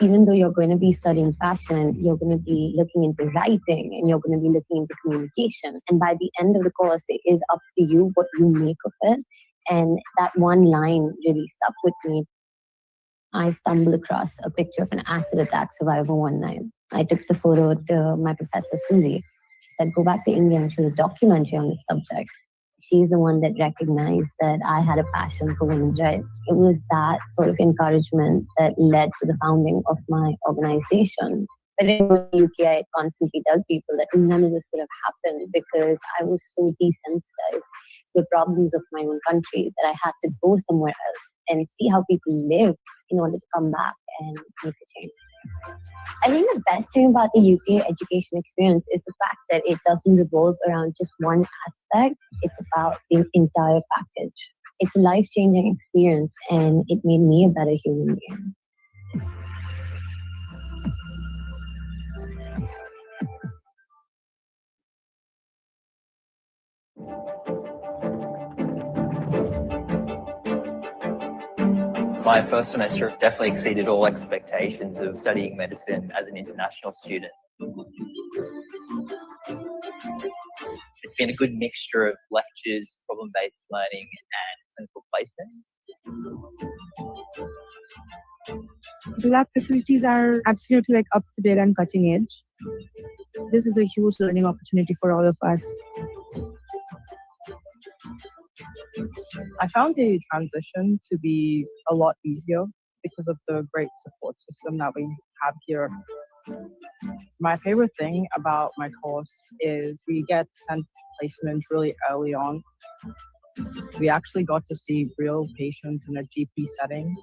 Even though you're going to be studying fashion, you're going to be looking into writing, and you're going to be looking into communication. And by the end of the course, it is up to you what you make of it. And that one line really stuck with me. I stumbled across a picture of an acid attack survivor one night. I took the photo to my professor, Susie. She said, go back to India and shoot a documentary on this subject. She's the one that recognized that I had a passion for women's rights. It was that sort of encouragement that led to the founding of my organization. But in the UK, I constantly tell people that none of this would have happened because I was so desensitized to the problems of my own country that I had to go somewhere else and see how people live in order to come back and make a change. I think the best thing about the UK education experience is the fact that it doesn't revolve around just one aspect. It's about the entire package. It's a life-changing experience, and it made me a better human being. My first semester definitely exceeded all expectations of studying medicine as an international student. It's been a good mixture of lectures, problem-based learning, and clinical placements. The lab facilities are absolutely up to date and cutting edge. This is a huge learning opportunity for all of us. I found the transition to be a lot easier because of the great support system that we have here. My favorite thing about my course is we get sent placement really early on. We actually got to see real patients in a GP setting.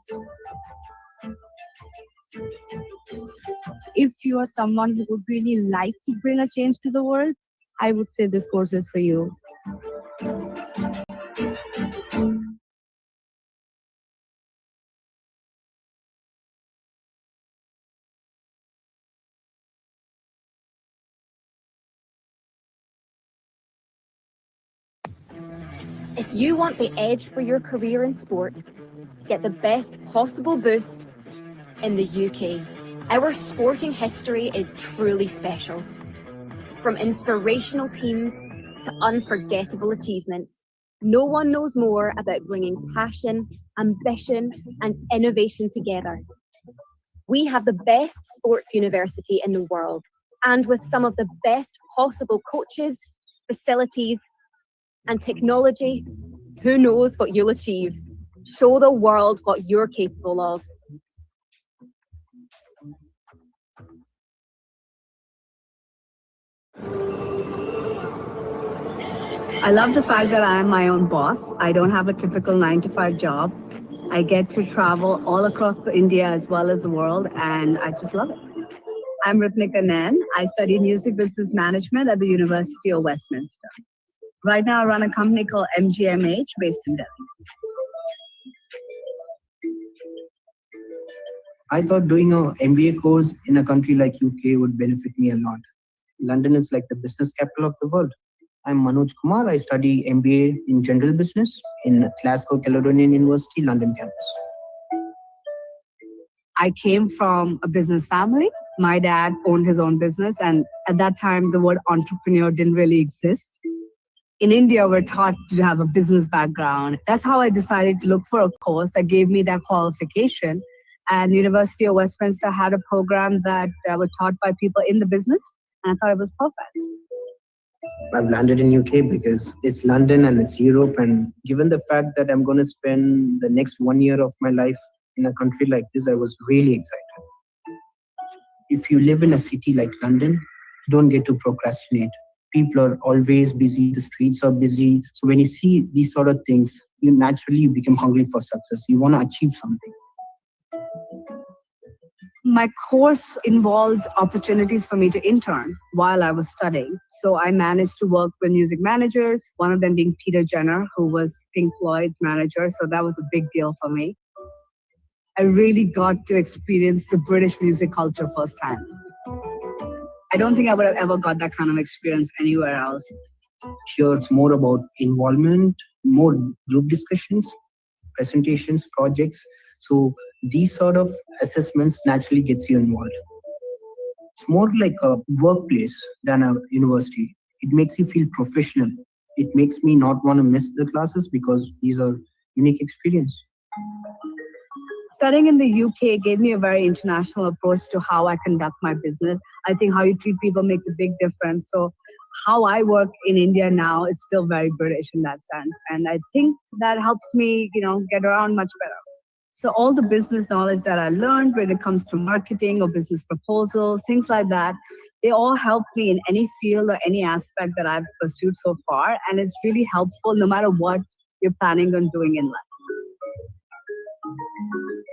If you are someone who would really like to bring a change to the world, I would say this course is for you. If you want the edge for your career in sport, get the best possible boost in the UK. Our sporting history is truly special. From inspirational teams to unforgettable achievements, no one knows more about bringing passion, ambition, and innovation together. We have the best sports university in the world, and with some of the best possible coaches, facilities, and technology, who knows what you'll achieve? Show the world what you're capable of. I love the fact that I am my own boss. I don't have a typical 9-to-5 job. I get to travel all across India as well as the world, and I just love it. I'm Ritnika Nain. I study music business management at the University of Westminster. Right now, I run a company called MGMH based in Delhi. I thought doing an MBA course in a country like UK would benefit me a lot. London is like the business capital of the world. I'm Manoj Kumar. I study MBA in General Business in Glasgow Caledonian University, London campus. I came from a business family. My dad owned his own business, and at that time, the word entrepreneur didn't really exist. In India, we're taught to have a business background. That's how I decided to look for a course that gave me that qualification. And University of Westminster had a program that was taught by people in the business, and I thought it was perfect. I've landed in UK because it's London and it's Europe, and given the fact that I'm going to spend the next 1 year of my life in a country like this, I was really excited. If you live in a city like London, you don't get to procrastinate. People are always busy, the streets are busy. So when you see these sort of things, you naturally become hungry for success. You want to achieve something. My course involved opportunities for me to intern while I was studying. So I managed to work with music managers, one of them being Peter Jenner, who was Pink Floyd's manager. So that was a big deal for me. I really got to experience the British music culture firsthand. I don't think I would have ever got that kind of experience anywhere else. Here it's more about involvement, more group discussions, presentations, projects. So these sort of assessments naturally gets you involved. It's more like a workplace than a university. It makes you feel professional. It makes me not want to miss the classes because these are unique experience. Studying in the UK gave me a very international approach to how I conduct my business. I think how you treat people makes a big difference. So how I work in India now is still very British in that sense. And I think that helps me, get around much better. So all the business knowledge that I learned when it comes to marketing or business proposals, things like that, they all help me in any field or any aspect that I've pursued so far. And it's really helpful no matter what you're planning on doing in life.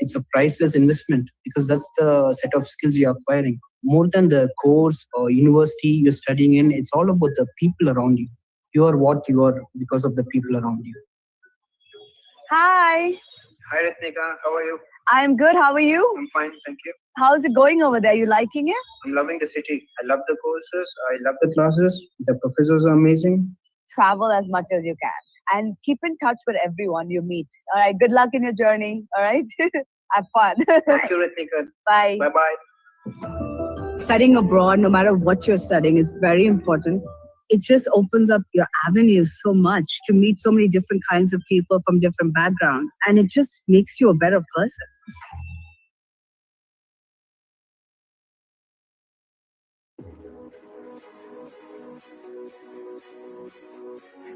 It's a priceless investment because that's the set of skills you're acquiring. More than the course or university you're studying in, it's all about the people around you. You are what you are because of the people around you. Hi. Hi, Ritnika. How are you? I'm good. How are you? I'm fine, thank you. How's it going over there? Are you liking it? I'm loving the city. I love the courses. I love the classes. The professors are amazing. Travel as much as you can and keep in touch with everyone you meet. All right. Good luck in your journey. All right. Have fun. Thank you, Ritnika. Bye. Bye-bye. Studying abroad, no matter what you're studying, is very important. It just opens up your avenues so much to meet so many different kinds of people from different backgrounds. And it just makes you a better person.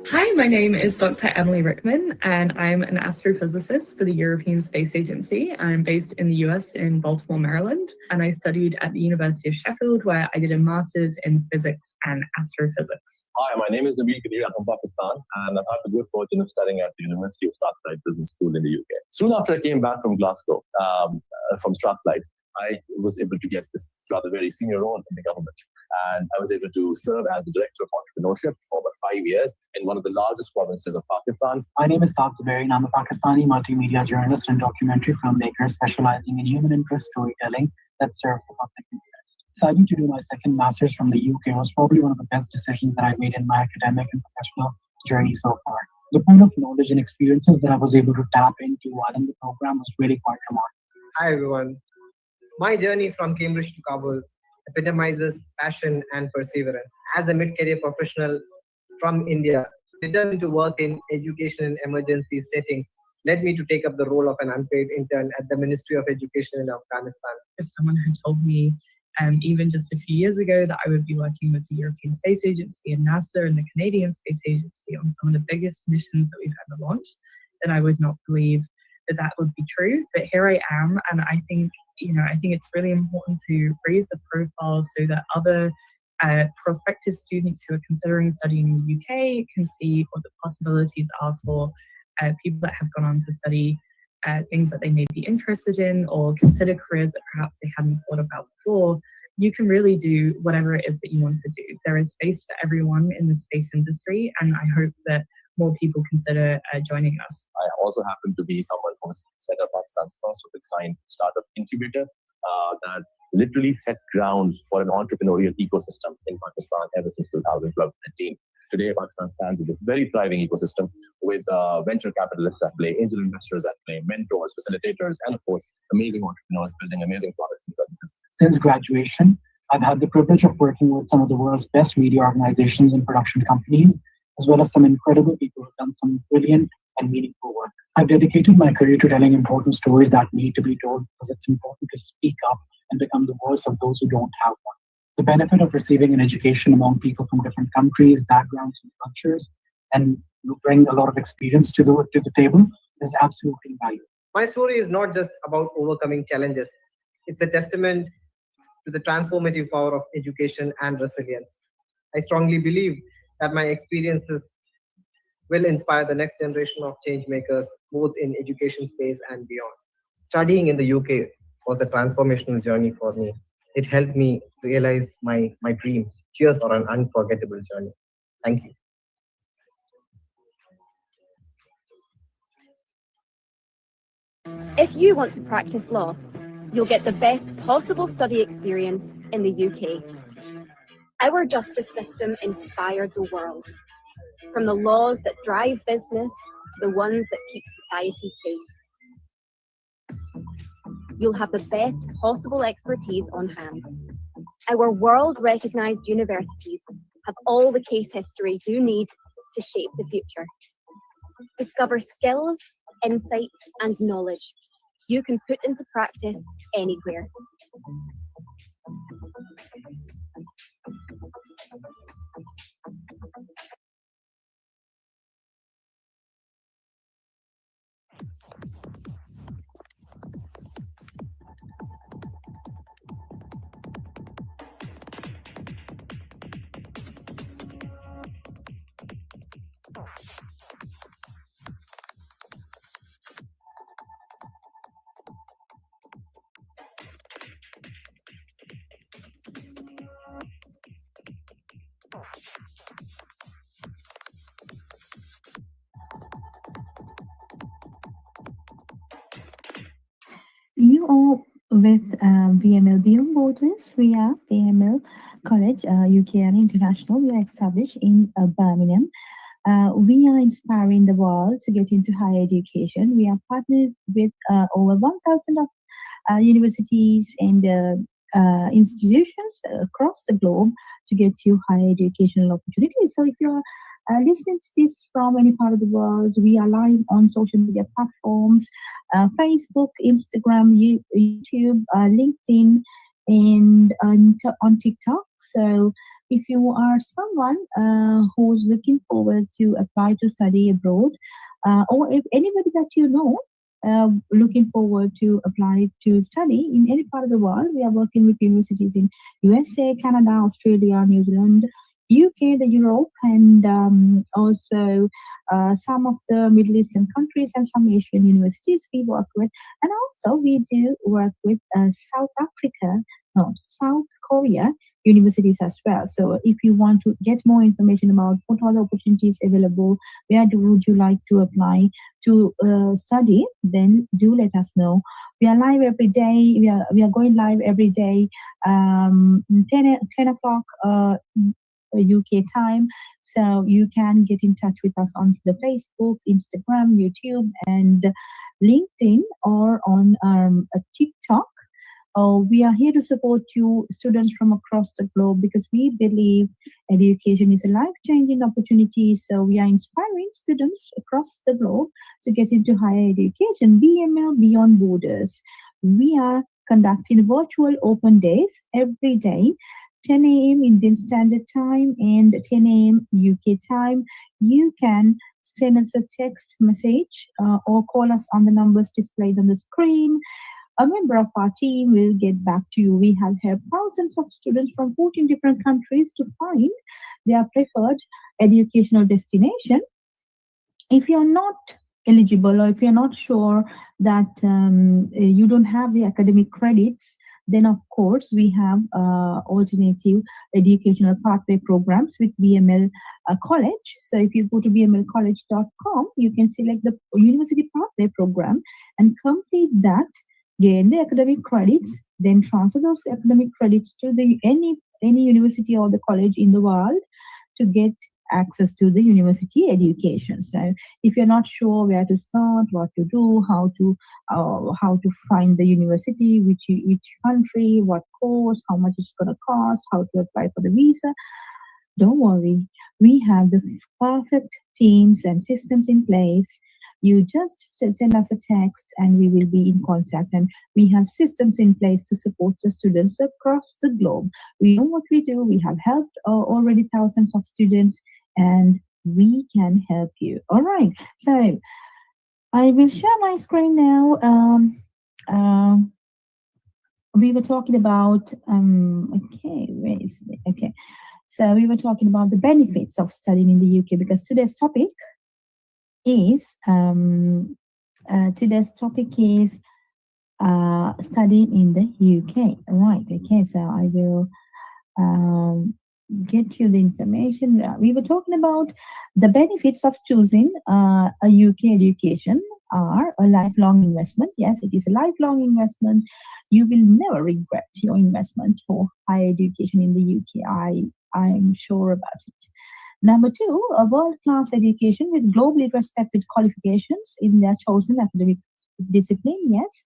Hi, my name is Dr. Emily Rickman, and I'm an astrophysicist for the European Space Agency. I'm based in the US in Baltimore, Maryland, and I studied at the University of Sheffield, where I did a master's in physics and astrophysics. Hi, my name is Nabil Kadir. I'm from Pakistan, and I've had the good fortune of studying at the University of Strathclyde Business School in the UK. Soon after I came back from Glasgow, from Strathclyde, I was able to get this rather very senior role in the government. And I was able to serve as the Director of Entrepreneurship for about 5 years in one of the largest provinces of Pakistan. My name is Saab Zubairi, and I'm a Pakistani multimedia journalist and documentary filmmaker specializing in human interest storytelling that serves the public interest. Deciding to do my second master's from the UK was probably one of the best decisions that I've made in my academic and professional journey so far. The pool of knowledge and experiences that I was able to tap into while in the program was really quite remarkable. Hi, everyone. My journey from Cambridge to Kabul epitomizes passion and perseverance. As a mid-career professional from India, determined to work in education in emergency settings, led me to take up the role of an unpaid intern at the Ministry of Education in Afghanistan. If someone had told me even just a few years ago that I would be working with the European Space Agency and NASA and the Canadian Space Agency on some of the biggest missions that we've ever launched, then I would not believe that that would be true. But here I am, and I think it's really important to raise the profile so that other prospective students who are considering studying in the UK can see what the possibilities are for people that have gone on to study things that they may be interested in or consider careers that perhaps they hadn't thought about before. You can really do whatever it is that you want to do. There is space for everyone in the space industry, and I hope that more people consider joining us. I also happen to be someone who's set up Pakistan's first of its kind startup incubator that literally set grounds for an entrepreneurial ecosystem in Pakistan ever since 2013. Today, Pakistan stands with a very thriving ecosystem with venture capitalists at play, angel investors at play, mentors, facilitators, and of course, amazing entrepreneurs building amazing products and services. Since graduation, I've had the privilege of working with some of the world's best media organizations and production companies, as well as some incredible people who've done some brilliant and meaningful work. I've dedicated my career to telling important stories that need to be told because it's important to speak up and become the voice of those who don't have one. The benefit of receiving an education among people from different countries, backgrounds, and cultures, and bring a lot of experience to the table is absolutely valuable. My story is not just about overcoming challenges. It's a testament to the transformative power of education and resilience. I strongly believe that my experiences will inspire the next generation of change makers, both in education space and beyond. Studying in the UK was a transformational journey for me. It helped me realize my dreams. Cheers for an unforgettable journey. Thank you. If you want to practice law, you'll get the best possible study experience in the UK. Our justice system inspired the world, from the laws that drive business to the ones that keep society safe. You'll have the best possible expertise on hand. Our world-recognized universities have all the case history you need to shape the future. Discover skills, insights, and knowledge you can put into practice anywhere. You are with BML Beyond Borders. We are BML College, UK and International. We are established in Birmingham. We are inspiring the world to get into higher education. We are partnered with over 1,000 of universities and institutions across the globe to get you higher educational opportunities. So if you're listening to this from any part of the world, we are live on social media platforms, Facebook, Instagram, YouTube, LinkedIn, and on TikTok. So if you are someone who's looking forward to apply to study abroad, or if anybody that you know looking forward to apply to study in any part of the world, we are working with universities in USA, Canada, Australia, New Zealand, UK, the Europe, and also some of the Middle Eastern countries and some Asian universities we work with. And also we do work with South Korea universities as well. So if you want to get more information about what are the opportunities available, where would you like to apply to study, then do let us know. We are live every day. We are going live every day, 10 o'clock UK time. So you can get in touch with us on the Facebook, Instagram, YouTube, and LinkedIn, or on TikTok, We are here to support you, students from across the globe, because we believe education is a life-changing opportunity. So we are inspiring students across the globe to get into higher education. BML Beyond Borders. We are conducting virtual open days every day, 10 a.m. Indian Standard Time and 10 a.m. UK time. You can send us a text message or call us on the numbers displayed on the screen. A member of our team will get back to you. We have helped thousands of students from 14 different countries to find their preferred educational destination. If you're not eligible, or if you're not sure that you don't have the academic credits, then of course we have alternative educational pathway programs with BML College. So if you go to bmlcollege.com, you can select the university pathway program and complete that, gain the academic credits, then transfer those academic credits to the any university or the college in the world to get access to the university education. So if you're not sure where to start, what to do, how to find the university, which country, what course, how much it's going to cost, how to apply for the visa, don't worry. We have the perfect teams and systems in place. You just send us a text and we will be in contact, and we have systems in place to support the students across the globe. We know what we do. We have helped already thousands of students, and we can help you. All right. So I will share my screen now. We were talking about, okay, where is it? Okay. So we were talking about the benefits of studying in the UK, because today's topic is studying in the UK. Right. Okay. So I will get you the information. We were talking about the benefits of choosing a UK education are a lifelong investment. Yes, it is a lifelong investment. You will never regret your investment for higher education in the UK. I'm sure about it. Number two, a world-class education with globally respected qualifications in their chosen academic discipline. Yes,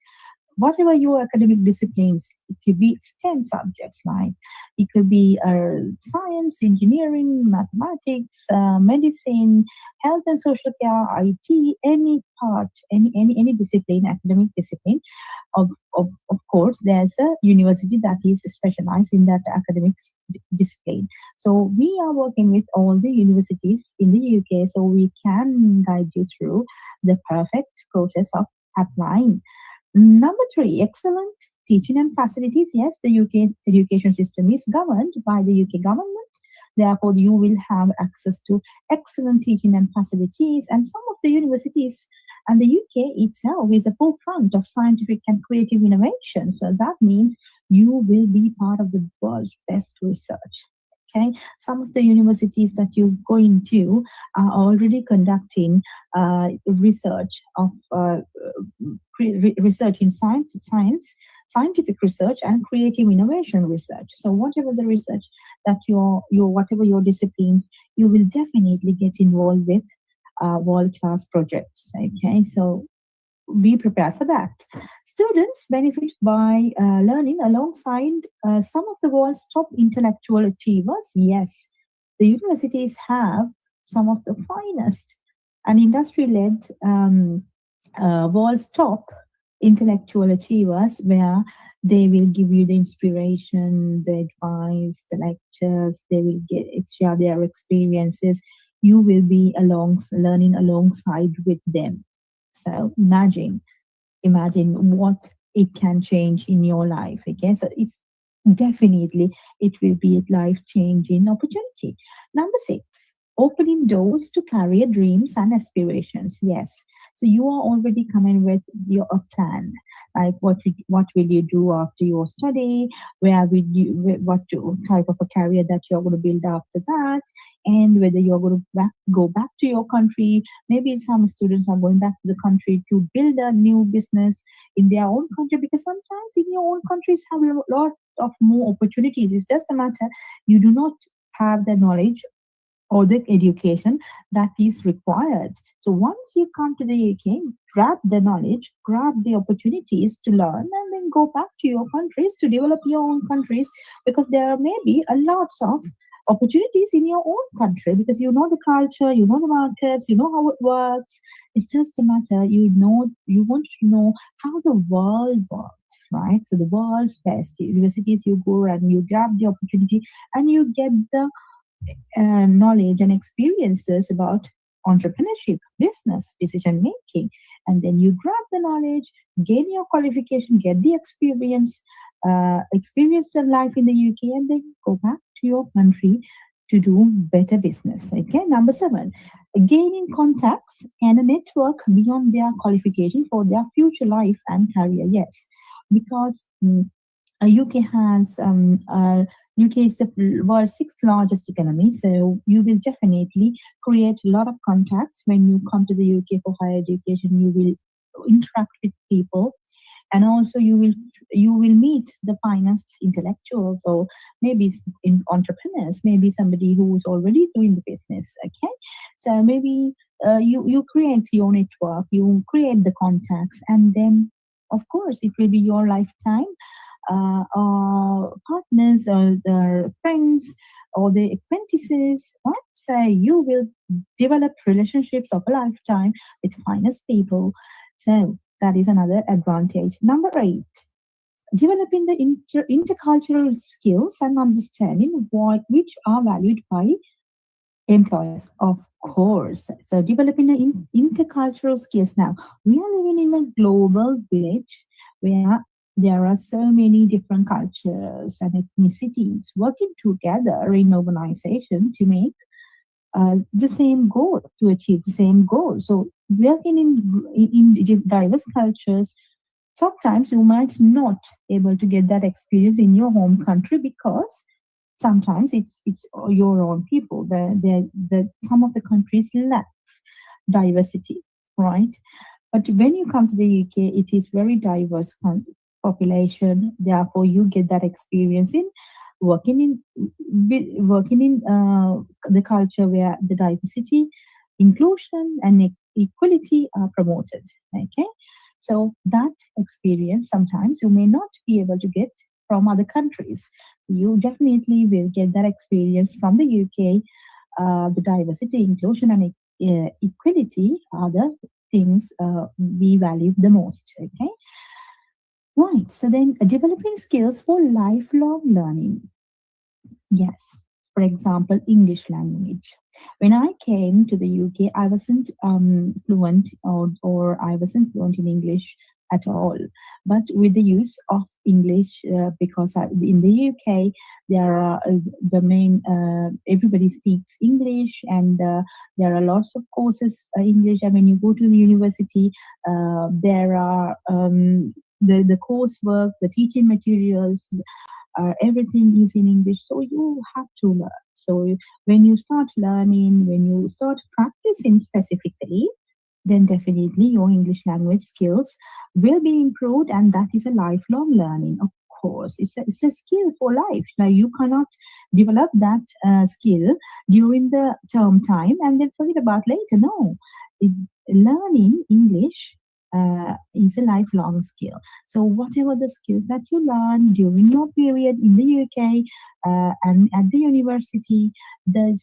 whatever your academic disciplines, it could be STEM subjects, like it could be science, engineering, mathematics, medicine, health and social care, IT, any part, any discipline, academic discipline. Of course, there's a university that is specialized in that academic discipline. So we are working with all the universities in the UK, so we can guide you through the perfect process of applying. Number three, excellent teaching and facilities. Yes, the UK education system is governed by the UK government. Therefore, you will have access to excellent teaching and facilities. And some of the universities and the UK itself is a forefront of scientific and creative innovation. So that means you will be part of the world's best research. Okay, some of the universities that you go into are already conducting research in science, scientific research, and creative innovation research. So whatever the research that whatever your disciplines, you will definitely get involved with world-class projects. Okay, so be prepared for that. Students benefit by learning alongside some of the world's top intellectual achievers. Yes, the universities have some of the finest and industry-led world's top intellectual achievers, where they will give you the inspiration, the advice, the lectures. They will share their experiences. You will be learning alongside with them. So imagine what it can change in your life. Okay, so it's definitely, it will be a life-changing opportunity. Number six, opening doors to career dreams and aspirations. Yes, so you are already coming with your plan, like what will you do after your study, what type of a career that you're going to build after that, and whether you're going to go back to your country. Maybe some students are going back to the country to build a new business in their own country, because sometimes in your own countries have a lot of more opportunities. It doesn't matter, you do not have the knowledge or the education that is required. So once you come to the UK, grab the knowledge, grab the opportunities to learn, and then go back to your countries to develop your own countries, because there may be a lots of opportunities in your own country, because you know the culture, you know the markets, you know how it works. It's just a matter, you want to know how the world works, right? So the world's best universities, you go and you grab the opportunity, and you get the knowledge and experiences about entrepreneurship, business, decision making, and then you grab the knowledge, gain your qualification, get the experience the life in the UK, and then go back to your country to do better business. Okay, number 7, gaining contacts and a network beyond their qualification for their future life and career. Yes, because UK has UK is the world's 6th largest economy, so you will definitely create a lot of contacts when you come to the UK for higher education. You will interact with people, and also you will meet the finest intellectuals, or maybe entrepreneurs, maybe somebody who is already doing the business. Okay, so maybe you create your network, you create the contacts, and then of course it will be your lifetime partners, or the friends, or the apprentices, right? So you will develop relationships of a lifetime with finest people. So that is another advantage. Number 8, developing the intercultural skills and understanding which are valued by employers, of course. So developing the intercultural skills. Now we are living in a global village where there are so many different cultures and ethnicities working together in organization to make the same goal, to achieve the same goal. So working in diverse cultures, sometimes you might not able to get that experience in your home country, because sometimes it's your own people. Some of the countries lacks diversity, right? But when you come to the UK, it is very diverse population. Therefore, you get that experience in working in the culture where the diversity, inclusion, and equality are promoted. Okay, so that experience sometimes you may not be able to get from other countries. You definitely will get that experience from the UK. The diversity, inclusion, and equality are the things we value the most. Okay. Right, so then developing skills for lifelong learning. Yes, for example, English language. When I came to the UK, I wasn't fluent, or I wasn't fluent in English at all. But with the use of English, because in the UK, there are everybody speaks English, and there are lots of courses English. And when you go to the university, there are the coursework, the teaching materials, everything is in English, so you have to learn. So when you start learning, when you start practicing specifically, then definitely your English language skills will be improved, and that is a lifelong learning. Of course, it's a skill for life. Now you cannot develop that skill during the term time and then forget about later. No, learning English is a lifelong skill. So whatever the skills that you learn during your period in the UK and at the university, the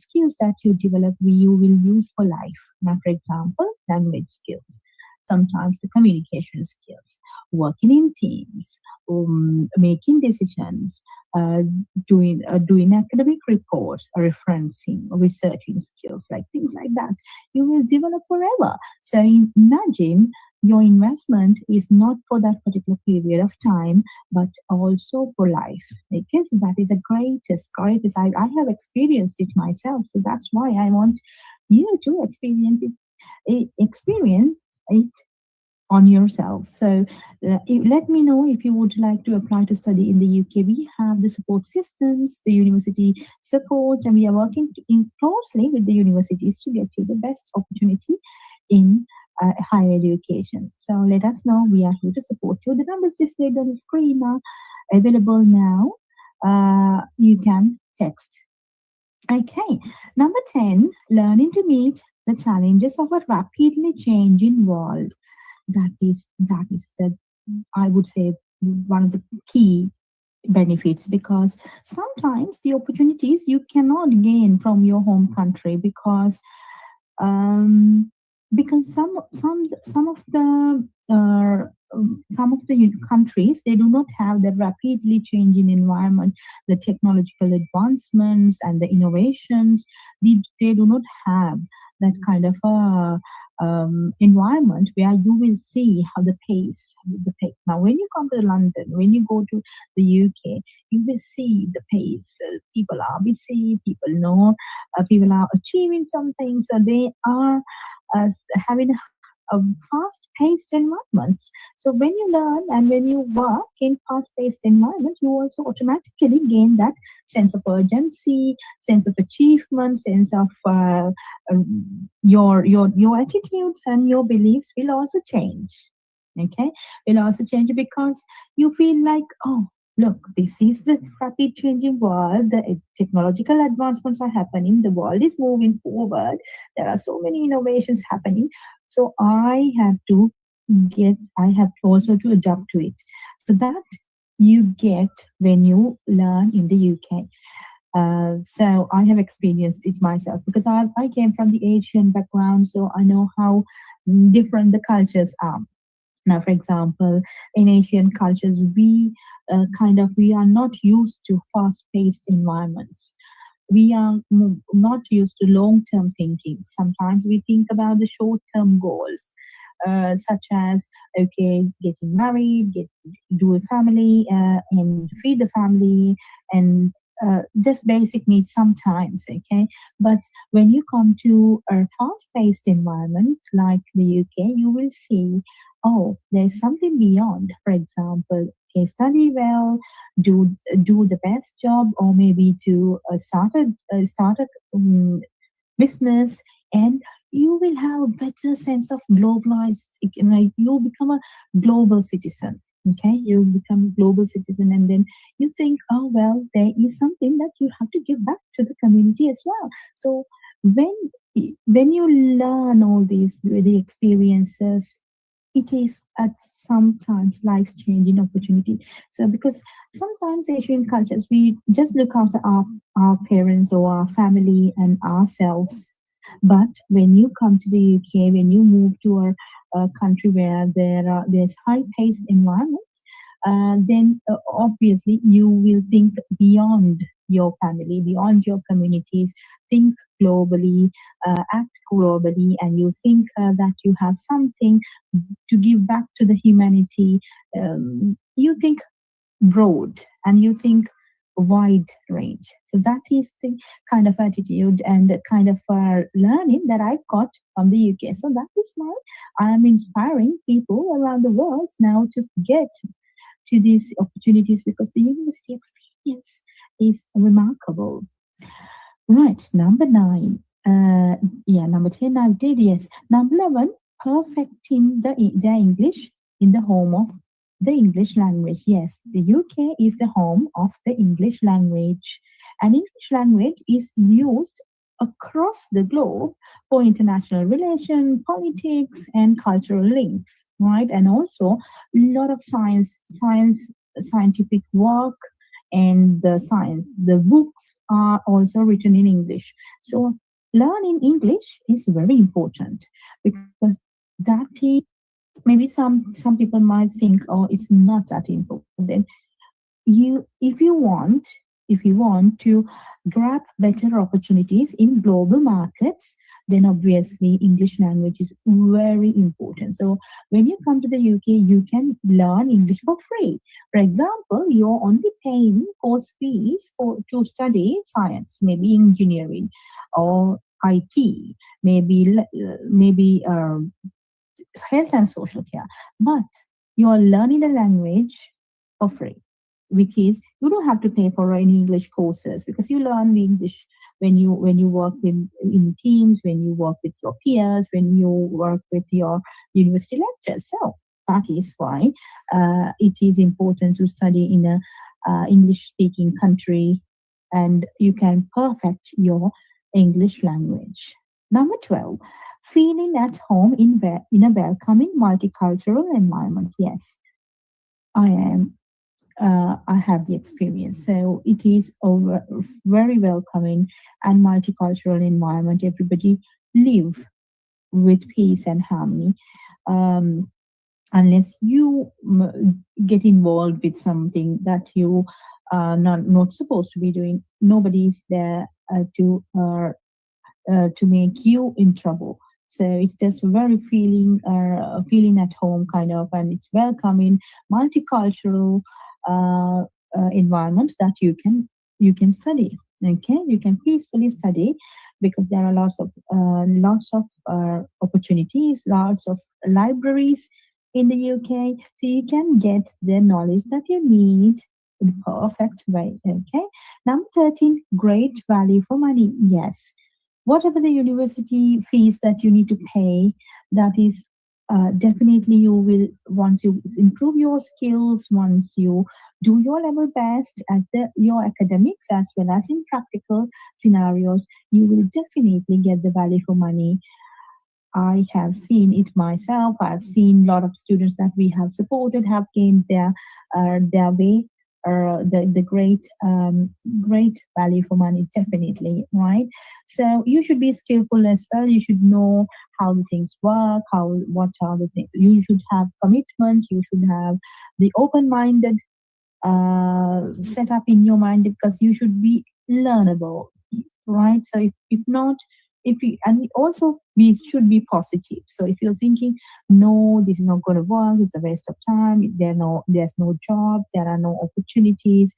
skills that you develop, you will use for life. Now, for example, language skills, sometimes the communication skills, working in teams, making decisions, doing academic reports, referencing, researching skills, like things like that, you will develop forever. So imagine your investment is not for that particular period of time, but also for life. Okay, so that is the greatest. I have experienced it myself, so that's why I want you to experience it on yourself. So let me know if you would like to apply to study in the UK. We have the support systems, the university support, and we are working closely with the universities to get you the best opportunity in higher education. So let us know. We are here to support you. The numbers displayed on the screen are available now. You can text Okay, number 10, learning to meet the challenges of a rapidly changing world. That is the, I would say, one of the key benefits, because sometimes the opportunities you cannot gain from your home country um, because some of the countries, they do not have the rapidly changing environment, the technological advancements and the innovations. They do not have that kind of a environment where you will see how the pace. Now, when you come to London, when you go to the UK, you will see the pace. People are busy. People know. People are achieving something. So they are having a fast-paced environments. So when you learn and when you work in fast-paced environment, you also automatically gain that sense of urgency, sense of achievement, sense of your attitudes and your beliefs will also change. Okay, will also change because you feel like, oh, look, this is the rapid changing world. The technological advancements are happening. The world is moving forward. There are so many innovations happening. So I have to also to adapt to it. So that you get when you learn in the UK. So I have experienced it myself because I came from the Asian background, so I know how different the cultures are. Now, for example, in Asian cultures, we are not used to fast-paced environments. We are not used to long-term thinking. Sometimes we think about the short-term goals, such as, okay, getting married, do a family, and feed the family, and just basic needs sometimes. Okay, but when you come to a fast-paced environment like the UK, you will see, oh, there's something beyond. For example, okay, study well, do the best job, or maybe to start a business, and you will have a better sense of globalized. You'll become a global citizen. Okay, you become a global citizen, and then you think, oh well, there is something that you have to give back to the community as well. So when you learn all these the experiences, it is at sometimes life changing opportunity. So because sometimes Asian cultures, we just look after our parents or our family and ourselves. But when you come to the UK, when you move to a country where there's high paced environment, then obviously you will think beyond your family, beyond your communities, think globally, act globally, and you think that you have something to give back to the humanity. You think broad and you think wide range. So that is the kind of attitude and the kind of learning that I've got from the UK. So that is why I am inspiring people around the world now to get to these opportunities, because the university experience is remarkable. Right, number 9. Number 10 I did, yes. Number 11, perfecting their English in the home of the English language. Yes, the UK is the home of the English language. And English language is used across the globe for international relations, politics, and cultural links, right? And also a lot of scientific work, and the books are also written in English. So learning English is very important, because that is, maybe some people might think, oh, it's not that important. Then if you want to grab better opportunities in global markets, then obviously English language is very important. So when you come to the UK, you can learn English for free. For example, you're only paying course fees to study science, maybe engineering or IT, maybe health and social care, but you are learning the language for free, which is you don't have to pay for any English courses, because you learn the English when you work in teams, when you work with your peers, when you work with your university lectures. So that is why it is important to study in a English speaking country, and you can perfect your English language. Number 12, feeling at home in a welcoming multicultural environment. Yes, I am. I have the experience. So it is a very welcoming and multicultural environment. Everybody live with peace and harmony. Unless you get involved with something that you are not supposed to be doing, nobody is there to make you in trouble. So it's just very feeling at home kind of, and it's welcoming, multicultural environment that you can study. Okay, you can peacefully study because there are lots of opportunities, lots of libraries in the UK, so you can get the knowledge that you need in the perfect way. Okay, number 13, great value for money. Yes, whatever the university fees that you need to pay, that is definitely you will, once you improve your skills, once you do your level best at your academics as well as in practical scenarios, you will definitely get the value for money. I have seen it myself. I've seen a lot of students that we have supported have gained their way, the great value for money, definitely, right? So you should be skillful as well. You should know how the things work, what are the things. You should have commitment. You should have the open-minded setup in your mind, because you should be learnable, right? So if not, and also we should be positive. So if you're thinking, no, this is not going to work, it's a waste of time, there's no jobs, there are no opportunities,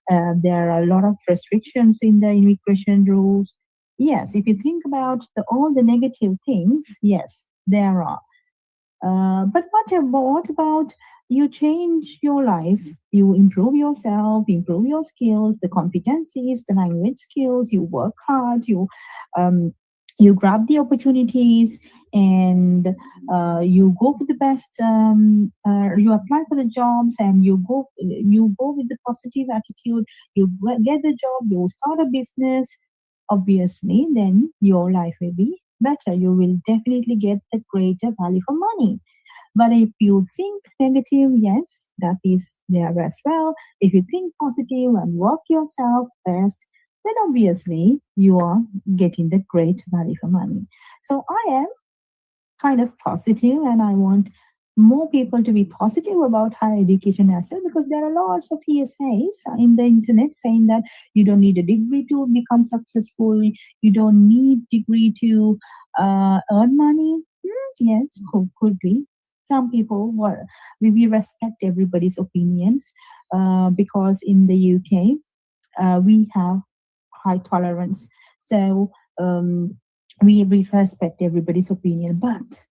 there are a lot of restrictions in the immigration rules. Yes, if you think about all the negative things, yes, there are. But what about you change your life, you improve yourself, improve your skills, the competencies, the language skills, you work hard, you grab the opportunities, and you go for the best, you apply for the jobs, and you go with the positive attitude, you get the job, you start a business, obviously then your life will be better. You will definitely get the greater value for money. But if you think negative, yes, that is there as well. If you think positive and work yourself best, then obviously you are getting the great value for money. So I am kind of positive, and I want more people to be positive about higher education as well, because there are lots of PSAs in the internet saying that you don't need a degree to become successful, you don't need degree to earn money. Yes, could be. Some people, we respect everybody's opinions, because in the UK we have high tolerance. So we respect everybody's opinion, but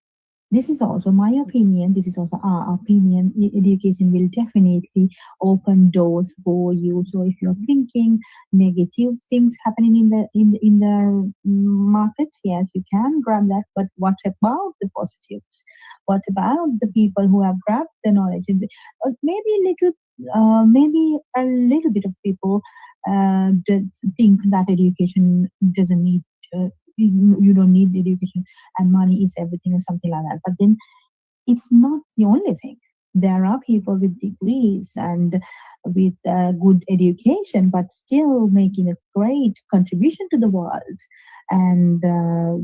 this is also my opinion. This is also our opinion. Education will definitely open doors for you. So if you're thinking negative things happening in the market, yes, you can grab that. But what about the positives? What about the people who have grabbed the knowledge? Maybe a little bit of people think that education doesn't need. You don't need education and money is everything or something like that. But then it's not the only thing. There are people with degrees and with good education, but still making a great contribution to the world. And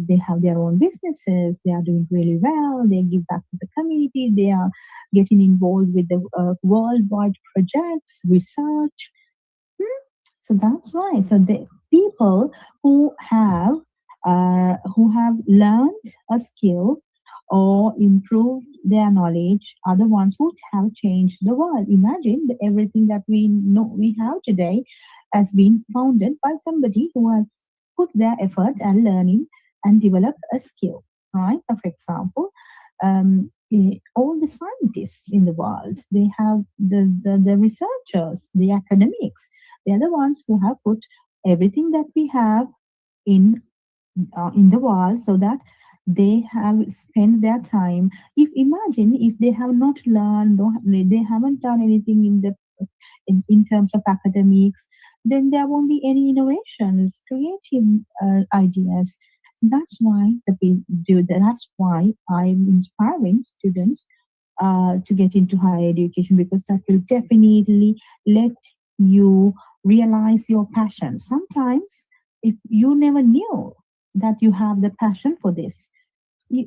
they have their own businesses. They are doing really well. They give back to the community. They are getting involved with the worldwide projects, research. So that's why. So the people who have learned a skill or improved their knowledge are the ones who have changed the world. Imagine that everything that we know we have today has been founded by somebody who has put their effort and learning and developed a skill, right? For example, all the scientists in the world, they have the researchers, the academics, they are the ones who have put everything that we have in the world, so that they have spent their time. Imagine if they have not learned, or they haven't done anything in terms of academics, then there won't be any innovations, creative ideas. That's why that's why I'm inspiring students to get into higher education, because that will definitely let you realize your passion. Sometimes, if you never knew that you have the passion for this,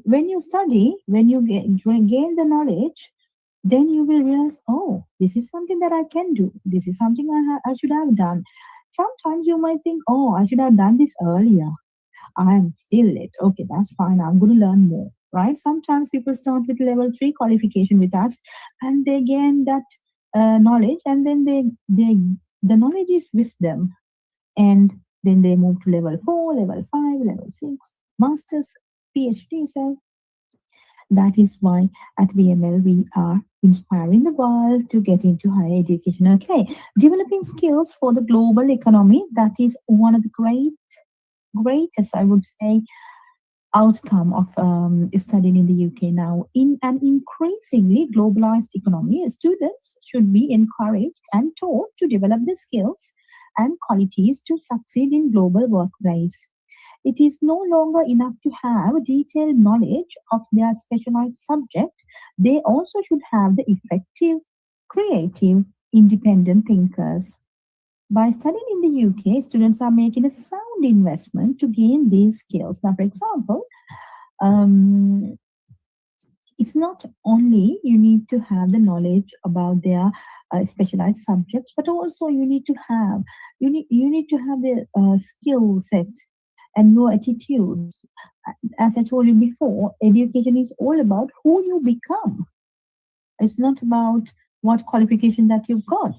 when you study, when you gain the knowledge, then you will realize, oh, this is something that I can do. This is something I should have done. Sometimes you might think, oh, I should have done this earlier. I'm still late. Okay, that's fine. I'm going to learn more, right? Sometimes people start with level 3 qualification with us, and they gain that knowledge, and then the knowledge is wisdom, and then they move to level 4, level 5, level 6, masters, PhD. So that is why at BML we are inspiring the world to get into higher education. Okay, developing skills for the global economy. That is one of the greatest, I would say, outcome of studying in the UK now. In an increasingly globalized economy, students should be encouraged and taught to develop the skills and qualities to succeed in global workplace. It is no longer enough to have detailed knowledge of their specialized subject. They also should have the effective, creative, independent thinkers. By studying in the UK, students are making a sound investment to gain these skills. Now, for example, it's not only you need to have the knowledge about their specialized subjects, but also you need to have the skill set and your attitudes. As I told you before, education is all about who you become. It's not about what qualification that you've got.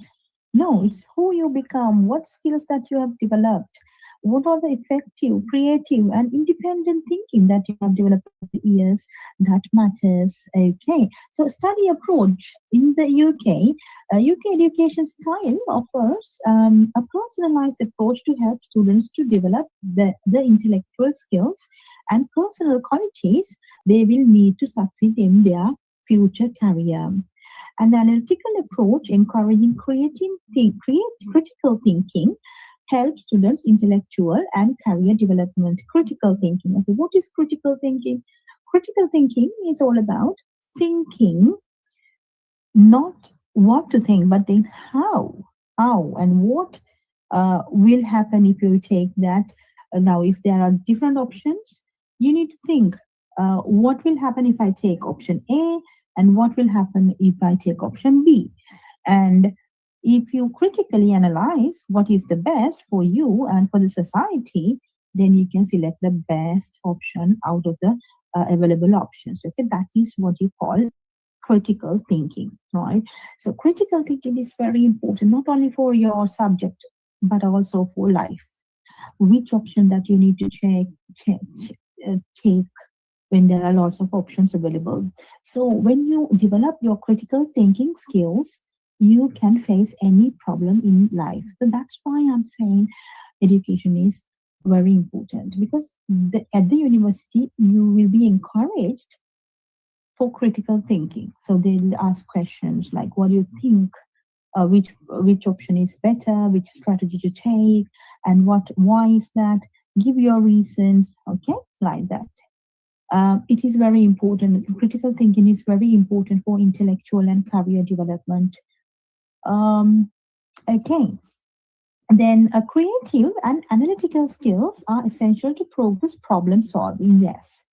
No, it's who you become, what skills that you have developed, what are the effective, creative, and independent thinking that you have developed over the years that matters. Okay, so study approach in the UK. UK education style offers a personalized approach to help students to develop the intellectual skills and personal qualities they will need to succeed in their future career. An analytical approach encouraging critical thinking helps students' intellectual and career development. Critical thinking. Okay, what is critical thinking? Critical thinking is all about thinking, not what to think, but then how and what will happen if you take that. Now, if there are different options, you need to think what will happen if I take option A, and what will happen if I take option B. And if you critically analyze what is the best for you and for the society, then you can select the best option out of the available options. Okay, that is what you call critical thinking, right? So critical thinking is very important, not only for your subject, but also for life. Which option that you need to take when there are lots of options available. So when you develop your critical thinking skills, you can face any problem in life. So that's why I'm saying education is very important, because at the university, you will be encouraged for critical thinking. So they'll ask questions like, what do you think? Which option is better? Which strategy to take? And why is that? Give your reasons, okay? Like that. It is very important. Critical thinking is very important for intellectual and career development. Okay. Then creative and analytical skills are essential to progress problem solving. Yes.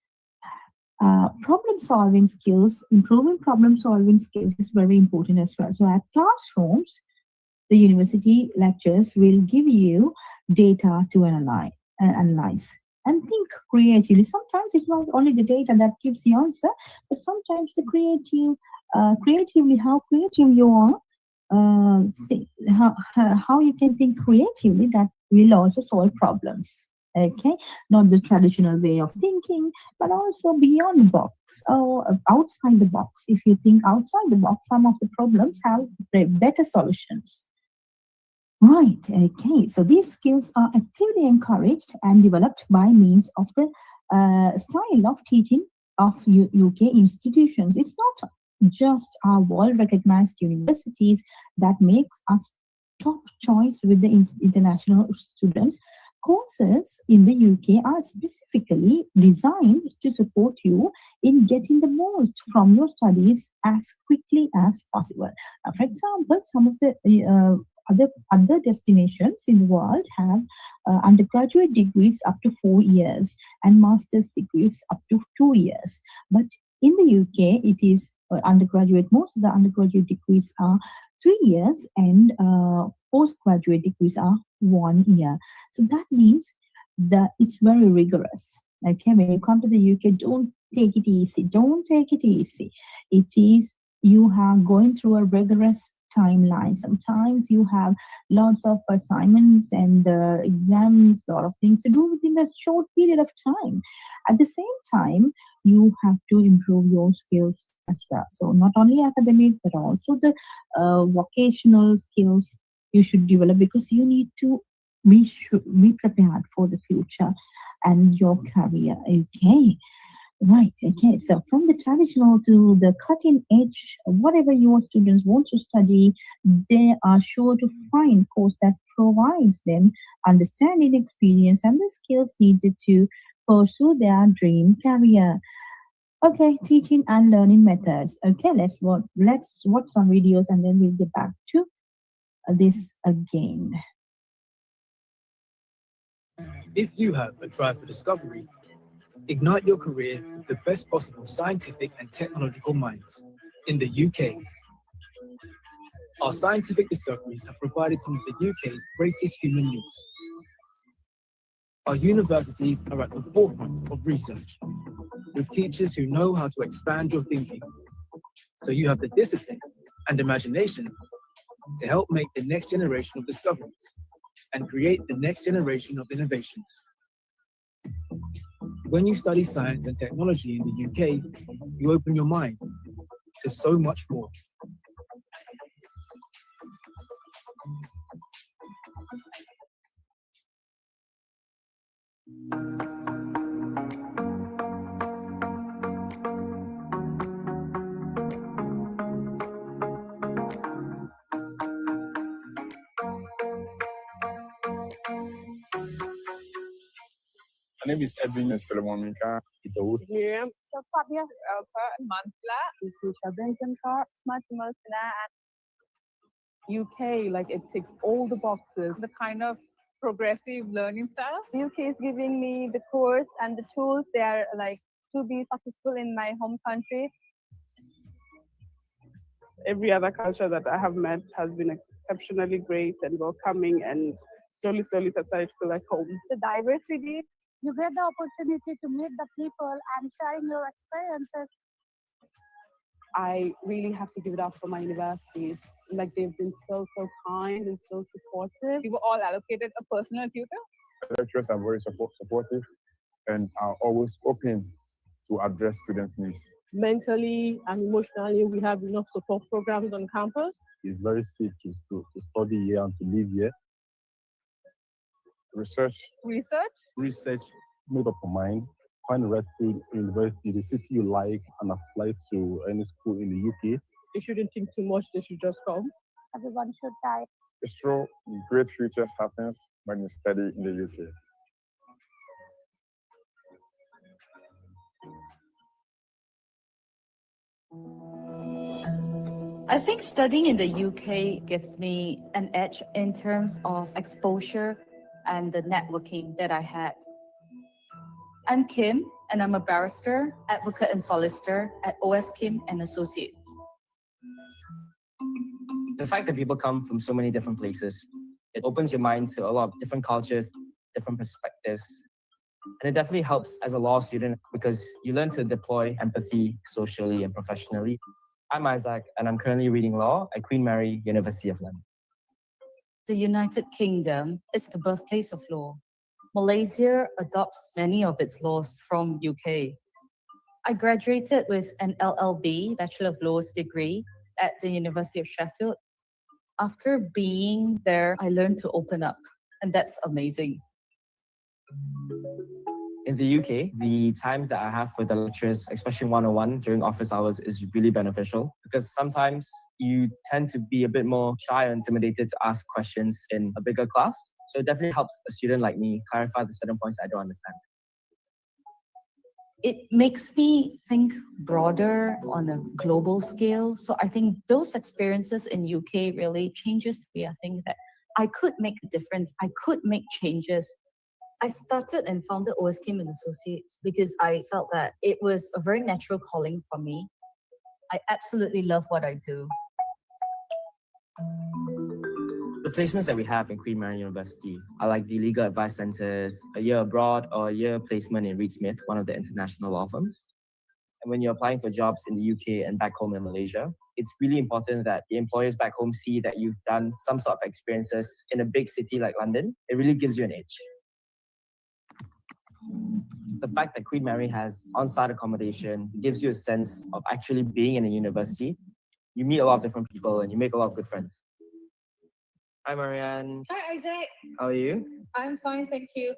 Problem solving skills, improving problem solving skills is very important as well. So at classrooms, the university lectures will give you data to analyze and think creatively. Sometimes it's not only the data that gives the answer, but sometimes the creatively, how creative you are, how you can think creatively, that will also solve problems. Okay, not the traditional way of thinking, but also beyond the box or outside the box. If you think outside the box, some of the problems have better solutions. Right, okay, so these skills are actively encouraged and developed by means of the style of teaching of UK institutions. It's not just our world-recognized universities that makes us top choice with the international students. Courses in the UK are specifically designed to support you in getting the most from your studies as quickly as possible. For example, some of the other destinations in the world have undergraduate degrees up to 4 years and master's degrees up to 2 years. But in the UK, it is undergraduate. Most of the undergraduate degrees are 3 years and postgraduate degrees are 1 year. So that means that it's very rigorous. Okay, when you come to the UK, don't take it easy. Don't take it easy. It is, you are going through a rigorous timeline. Sometimes you have lots of assignments and exams, a lot of things to do within a short period of time. At the same time, you have to improve your skills as well. So not only academic, but also the vocational skills you should develop, because you need to be prepared for the future and your career. Okay. Right, okay. So from the traditional to the cutting edge, whatever your students want to study, they are sure to find a course that provides them understanding, experience, and the skills needed to pursue their dream career. Okay, teaching and learning methods. Okay, let's watch some videos and then we'll get back to this again. If you have a drive for discovery, ignite your career with the best possible scientific and technological minds in the UK. Our scientific discoveries have provided some of the UK's greatest human youths. Our universities are at the forefront of research, with teachers who know how to expand your thinking, so you have the discipline and imagination to help make the next generation of discoveries and create the next generation of innovations. When you study science and technology in the UK, you open your mind to so much more. My name is Edwin Solomon Minka. Miriam. So Fabia, Elsa, Mantla. This is Shabenkankar, Matimosina, UK, like it ticks all the boxes. the kind of progressive learning style. The UK is giving me the course and the tools they are like to be successful in my home country. Every other culture that I have met has been exceptionally great and welcoming, and slowly it started to feel like home. The diversity. You get the opportunity to meet the people and sharing your experiences. I really have to give it up for my universities. Like they've been so kind and so supportive. We were all allocated a personal tutor. The lecturers are very supportive and are always open to address students' needs. Mentally and emotionally, we have enough support programs on campus. It's very safe to study here and to live here. Research made up your mind, find the right school, university, the city you like, and apply to any school in the UK. They shouldn't think too much, they should just come. Everyone should try. It's true, great futures happens when you study in the UK. I think studying in the UK gives me an edge in terms of exposure and the networking that I had. I'm Kim, and I'm a barrister, advocate and solicitor at OS Kim and Associates. The fact that people come from so many different places, it opens your mind to a lot of different cultures, different perspectives. And it definitely helps as a law student because you learn to deploy empathy socially and professionally. I'm Isaac, and I'm currently reading law at Queen Mary, University of London. The United Kingdom is the birthplace of law. Malaysia adopts many of its laws from UK. I graduated with an LLB, Bachelor of Laws degree, at the University of Sheffield. After being there, I learned to open up, and that's amazing. In the UK, the times that I have with the lecturers, especially one-on-one during office hours, is really beneficial because sometimes you tend to be a bit more shy and intimidated to ask questions in a bigger class. So it definitely helps a student like me clarify the certain points I don't understand. It makes me think broader on a global scale. So I think those experiences in UK really changes the way I think that I could make a difference. I could make changes. I started and founded OSK and Associates because I felt that it was a very natural calling for me. I absolutely love what I do. The placements that we have in Queen Mary University are like the legal advice centers, a year abroad, or a year placement in Reed Smith, one of the international law firms. And when you're applying for jobs in the UK and back home in Malaysia, it's really important that the employers back home see that you've done some sort of experiences in a big city like London. It really gives you an edge. The fact that Queen Mary has on-site accommodation gives you a sense of actually being in a university. You meet a lot of different people and you make a lot of good friends. Hi, Marianne. Hi, Isaac. How are you? I'm fine, thank you.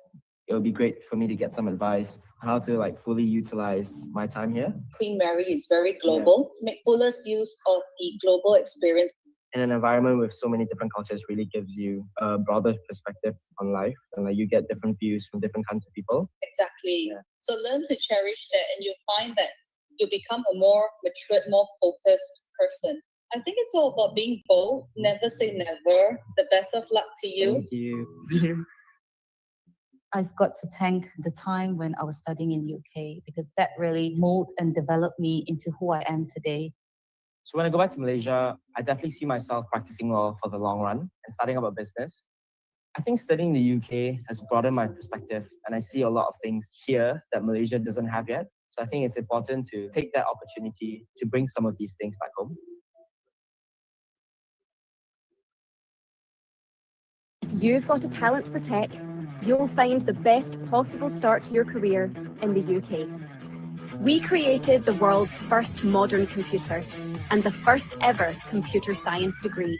It would be great for me to get some advice on how to fully utilize my time here. Queen Mary is very global. To make fullest use of the global experience. In an environment with so many different cultures really gives you a broader perspective on life, and you get different views from different kinds of people. Exactly. Yeah. So learn to cherish that, and you'll find that you become a more matured, more focused person. I think it's all about being bold. Never say never. The best of luck to you. Thank you. See you. I've got to thank the time when I was studying in UK because that really molded and developed me into who I am today. So when I go back to Malaysia, I definitely see myself practicing law for the long run and starting up a business. I think studying in the UK has broadened my perspective, and I see a lot of things here that Malaysia doesn't have yet. So I think it's important to take that opportunity to bring some of these things back home. If you've got a talent for tech, you'll find the best possible start to your career in the UK. We created the world's first modern computer and the first ever computer science degree.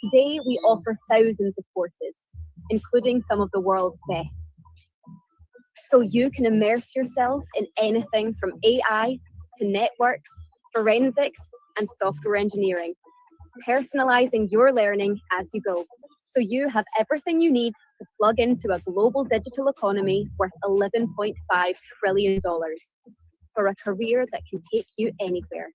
Today, we offer thousands of courses, including some of the world's best. So you can immerse yourself in anything from AI to networks, forensics, and software engineering, personalizing your learning as you go. So you have everything you need to plug into a global digital economy worth $11.5 trillion for a career that can take you anywhere.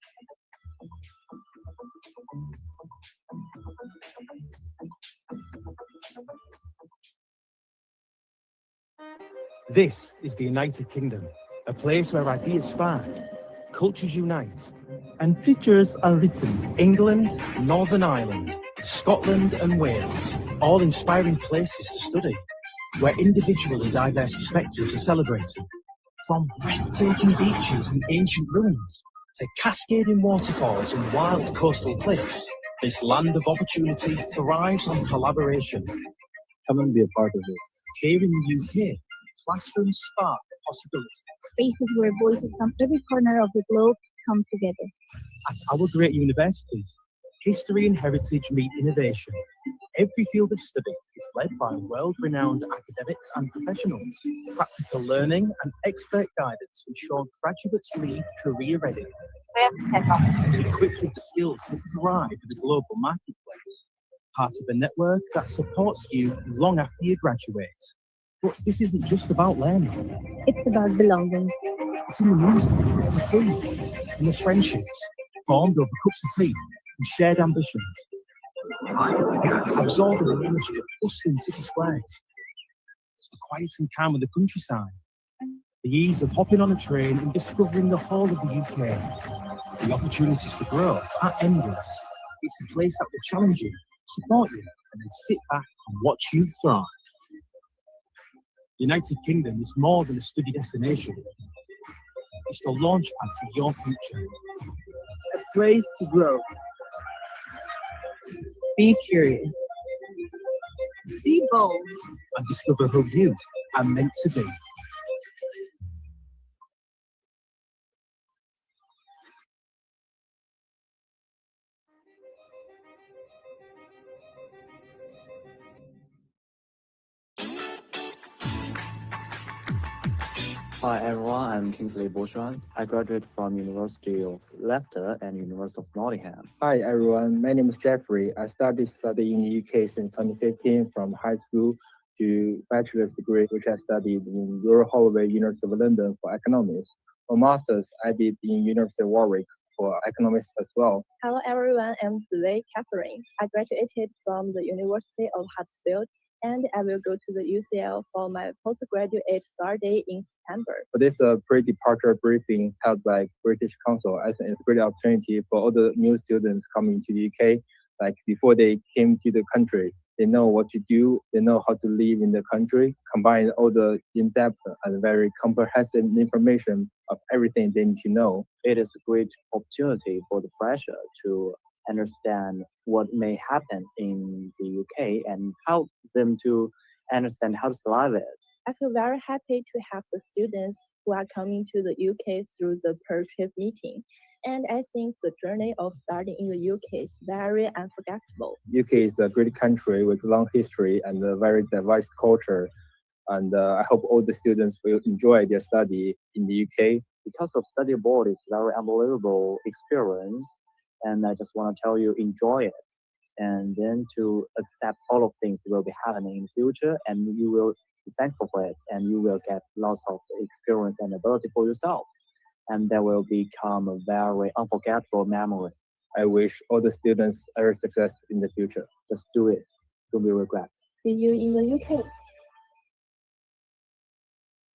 This is the United Kingdom, a place where ideas spark, cultures unite, and futures are written. England, Northern Ireland, Scotland and Wales, all inspiring places to study, where individual and diverse perspectives are celebrated. From breathtaking beaches and ancient ruins to cascading waterfalls and wild coastal cliffs, this land of opportunity thrives on collaboration. Come and be a part of it. Here in the UK, classrooms spark possibility. Spaces where voices from every corner of the globe come together. At our great universities, history and heritage meet innovation. Every field of study is led by world-renowned academics and professionals. Practical learning and expert guidance ensure graduates leave career-ready, equipped with the skills to thrive in the global marketplace. Part of a network that supports you long after you graduate. But this isn't just about learning. It's about belonging. It's in the music, the food, and the friendships formed over cups of tea and shared ambitions. Absorbing the energy of bustling city squares, the quiet and calm of the countryside, the ease of hopping on a train and discovering the whole of the UK. The opportunities for growth are endless. It's a place that will challenge you, support you, and then sit back and watch you thrive. The United Kingdom is more than a study destination. It's the launchpad for your future. A place to grow. Be curious. Be bold. And discover who you are meant to be. Hi everyone, I'm Kingsley Bochuan. I graduated from University of Leicester and University of Nottingham. Hi everyone, my name is Jeffrey. I started studying in the UK since 2015 from high school to bachelor's degree, which I studied in Royal Holloway, University of London for economics. For master's, I did in University of Warwick for economics as well. Hello everyone, I'm Blake Catherine. I graduated from the University of Huddersfield and I will go to the UCL for my postgraduate study in September. For this pre-departure briefing held by British Council, I think it's a great opportunity for all the new students coming to the UK. Like before they came to the country, they know what to do, they know how to live in the country, combine all the in-depth and very comprehensive information of everything they need to know. It is a great opportunity for the fresher to understand what may happen in the UK and help them to understand how to survive it. I feel very happy to have the students who are coming to the UK through the per-trip meeting. And I think the journey of studying in the UK is very unforgettable. UK is a great country with a long history and a very diverse culture. And I hope all the students will enjoy their study in the UK. Because of study abroad is very unbelievable experience. And I just want to tell you, enjoy it. And then to accept all of things will be happening in the future, and you will be thankful for it, and you will get lots of experience and ability for yourself. And that will become a very unforgettable memory. I wish all the students every success in the future. Just do it. Don't be regret. See you in the UK.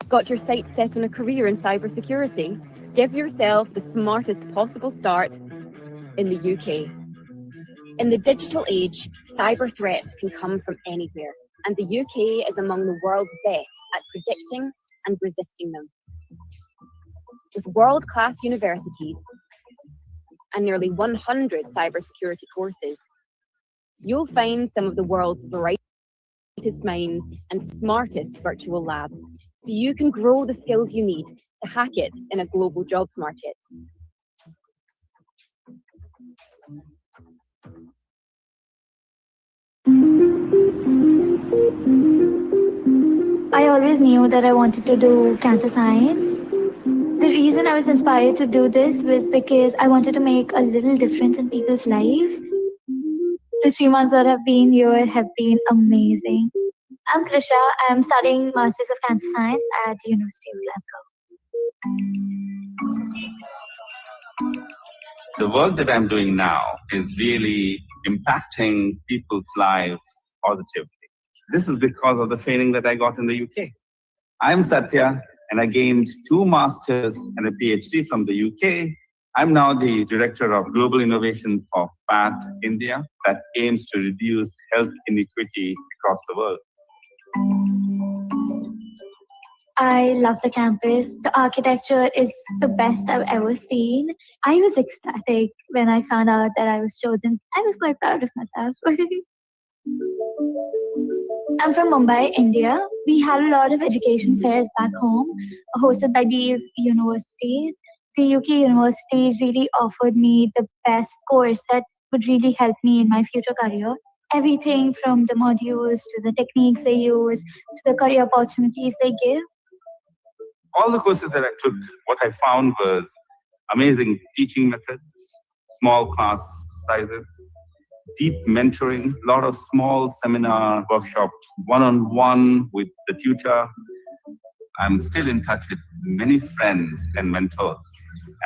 Got your sights set on a career in cybersecurity? Give yourself the smartest possible start in the UK. In the digital age, cyber threats can come from anywhere, and the UK is among the world's best at predicting and resisting them. With world-class universities and nearly 100 cybersecurity courses, you'll find some of the world's brightest minds and smartest virtual labs, so you can grow the skills you need to hack it in a global jobs market. I always knew that I wanted to do cancer science. The reason I was inspired to do this was because I wanted to make a little difference in people's lives. The 3 months that I've been here have been amazing. I'm Krisha. I'm studying Masters of Cancer Science at the University of Glasgow. The work that I'm doing now is really impacting people's lives positively. This is because of the training that I got in the UK. I'm Satya, and I gained 2 masters and a PhD from the UK. I'm now the Director of Global Innovations for PATH India that aims to reduce health inequity across the world. I love the campus. The architecture is the best I've ever seen. I was ecstatic when I found out that I was chosen. I was quite proud of myself. I'm from Mumbai, India. We had a lot of education fairs back home, hosted by these universities. The UK universities really offered me the best course that would really help me in my future career. Everything from the modules to the techniques they use to the career opportunities they give. All the courses that I took, what I found was amazing teaching methods, small class sizes, deep mentoring, a lot of small seminar workshops, one-on-one with the tutor. I'm still in touch with many friends and mentors.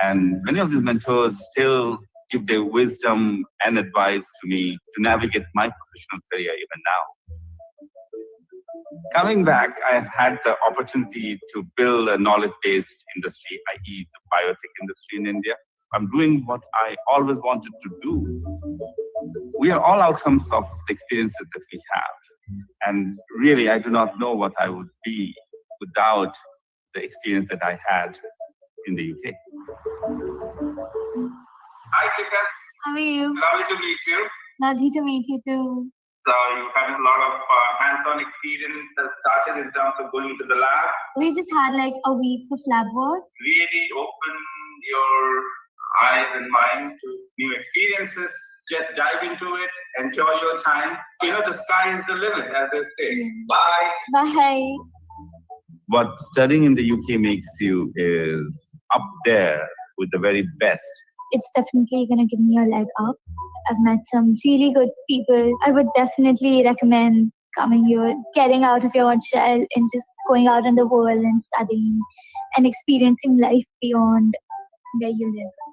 And many of these mentors still give their wisdom and advice to me to navigate my professional career even now. Coming back, I've had the opportunity to build a knowledge-based industry, i.e. the biotech industry in India. I'm doing what I always wanted to do. We are all outcomes of the experiences that we have. And really, I do not know what I would be without the experience that I had in the UK. Hi, Tika. How are you? Lovely to meet you. Lovely to meet you too. So you had a lot of hands-on experience that started in terms of going into the lab. We just had like a week of lab work. Really open your eyes and mind to new experiences. Just dive into it, enjoy your time. You know, the sky is the limit, as they say. Yes. Bye. Bye. what studying in the UK makes you is up there with the very best. It's definitely going to give me a leg up. I've met some really good people. I would definitely recommend coming here, getting out of your own shell and just going out in the world and studying and experiencing life beyond where you live.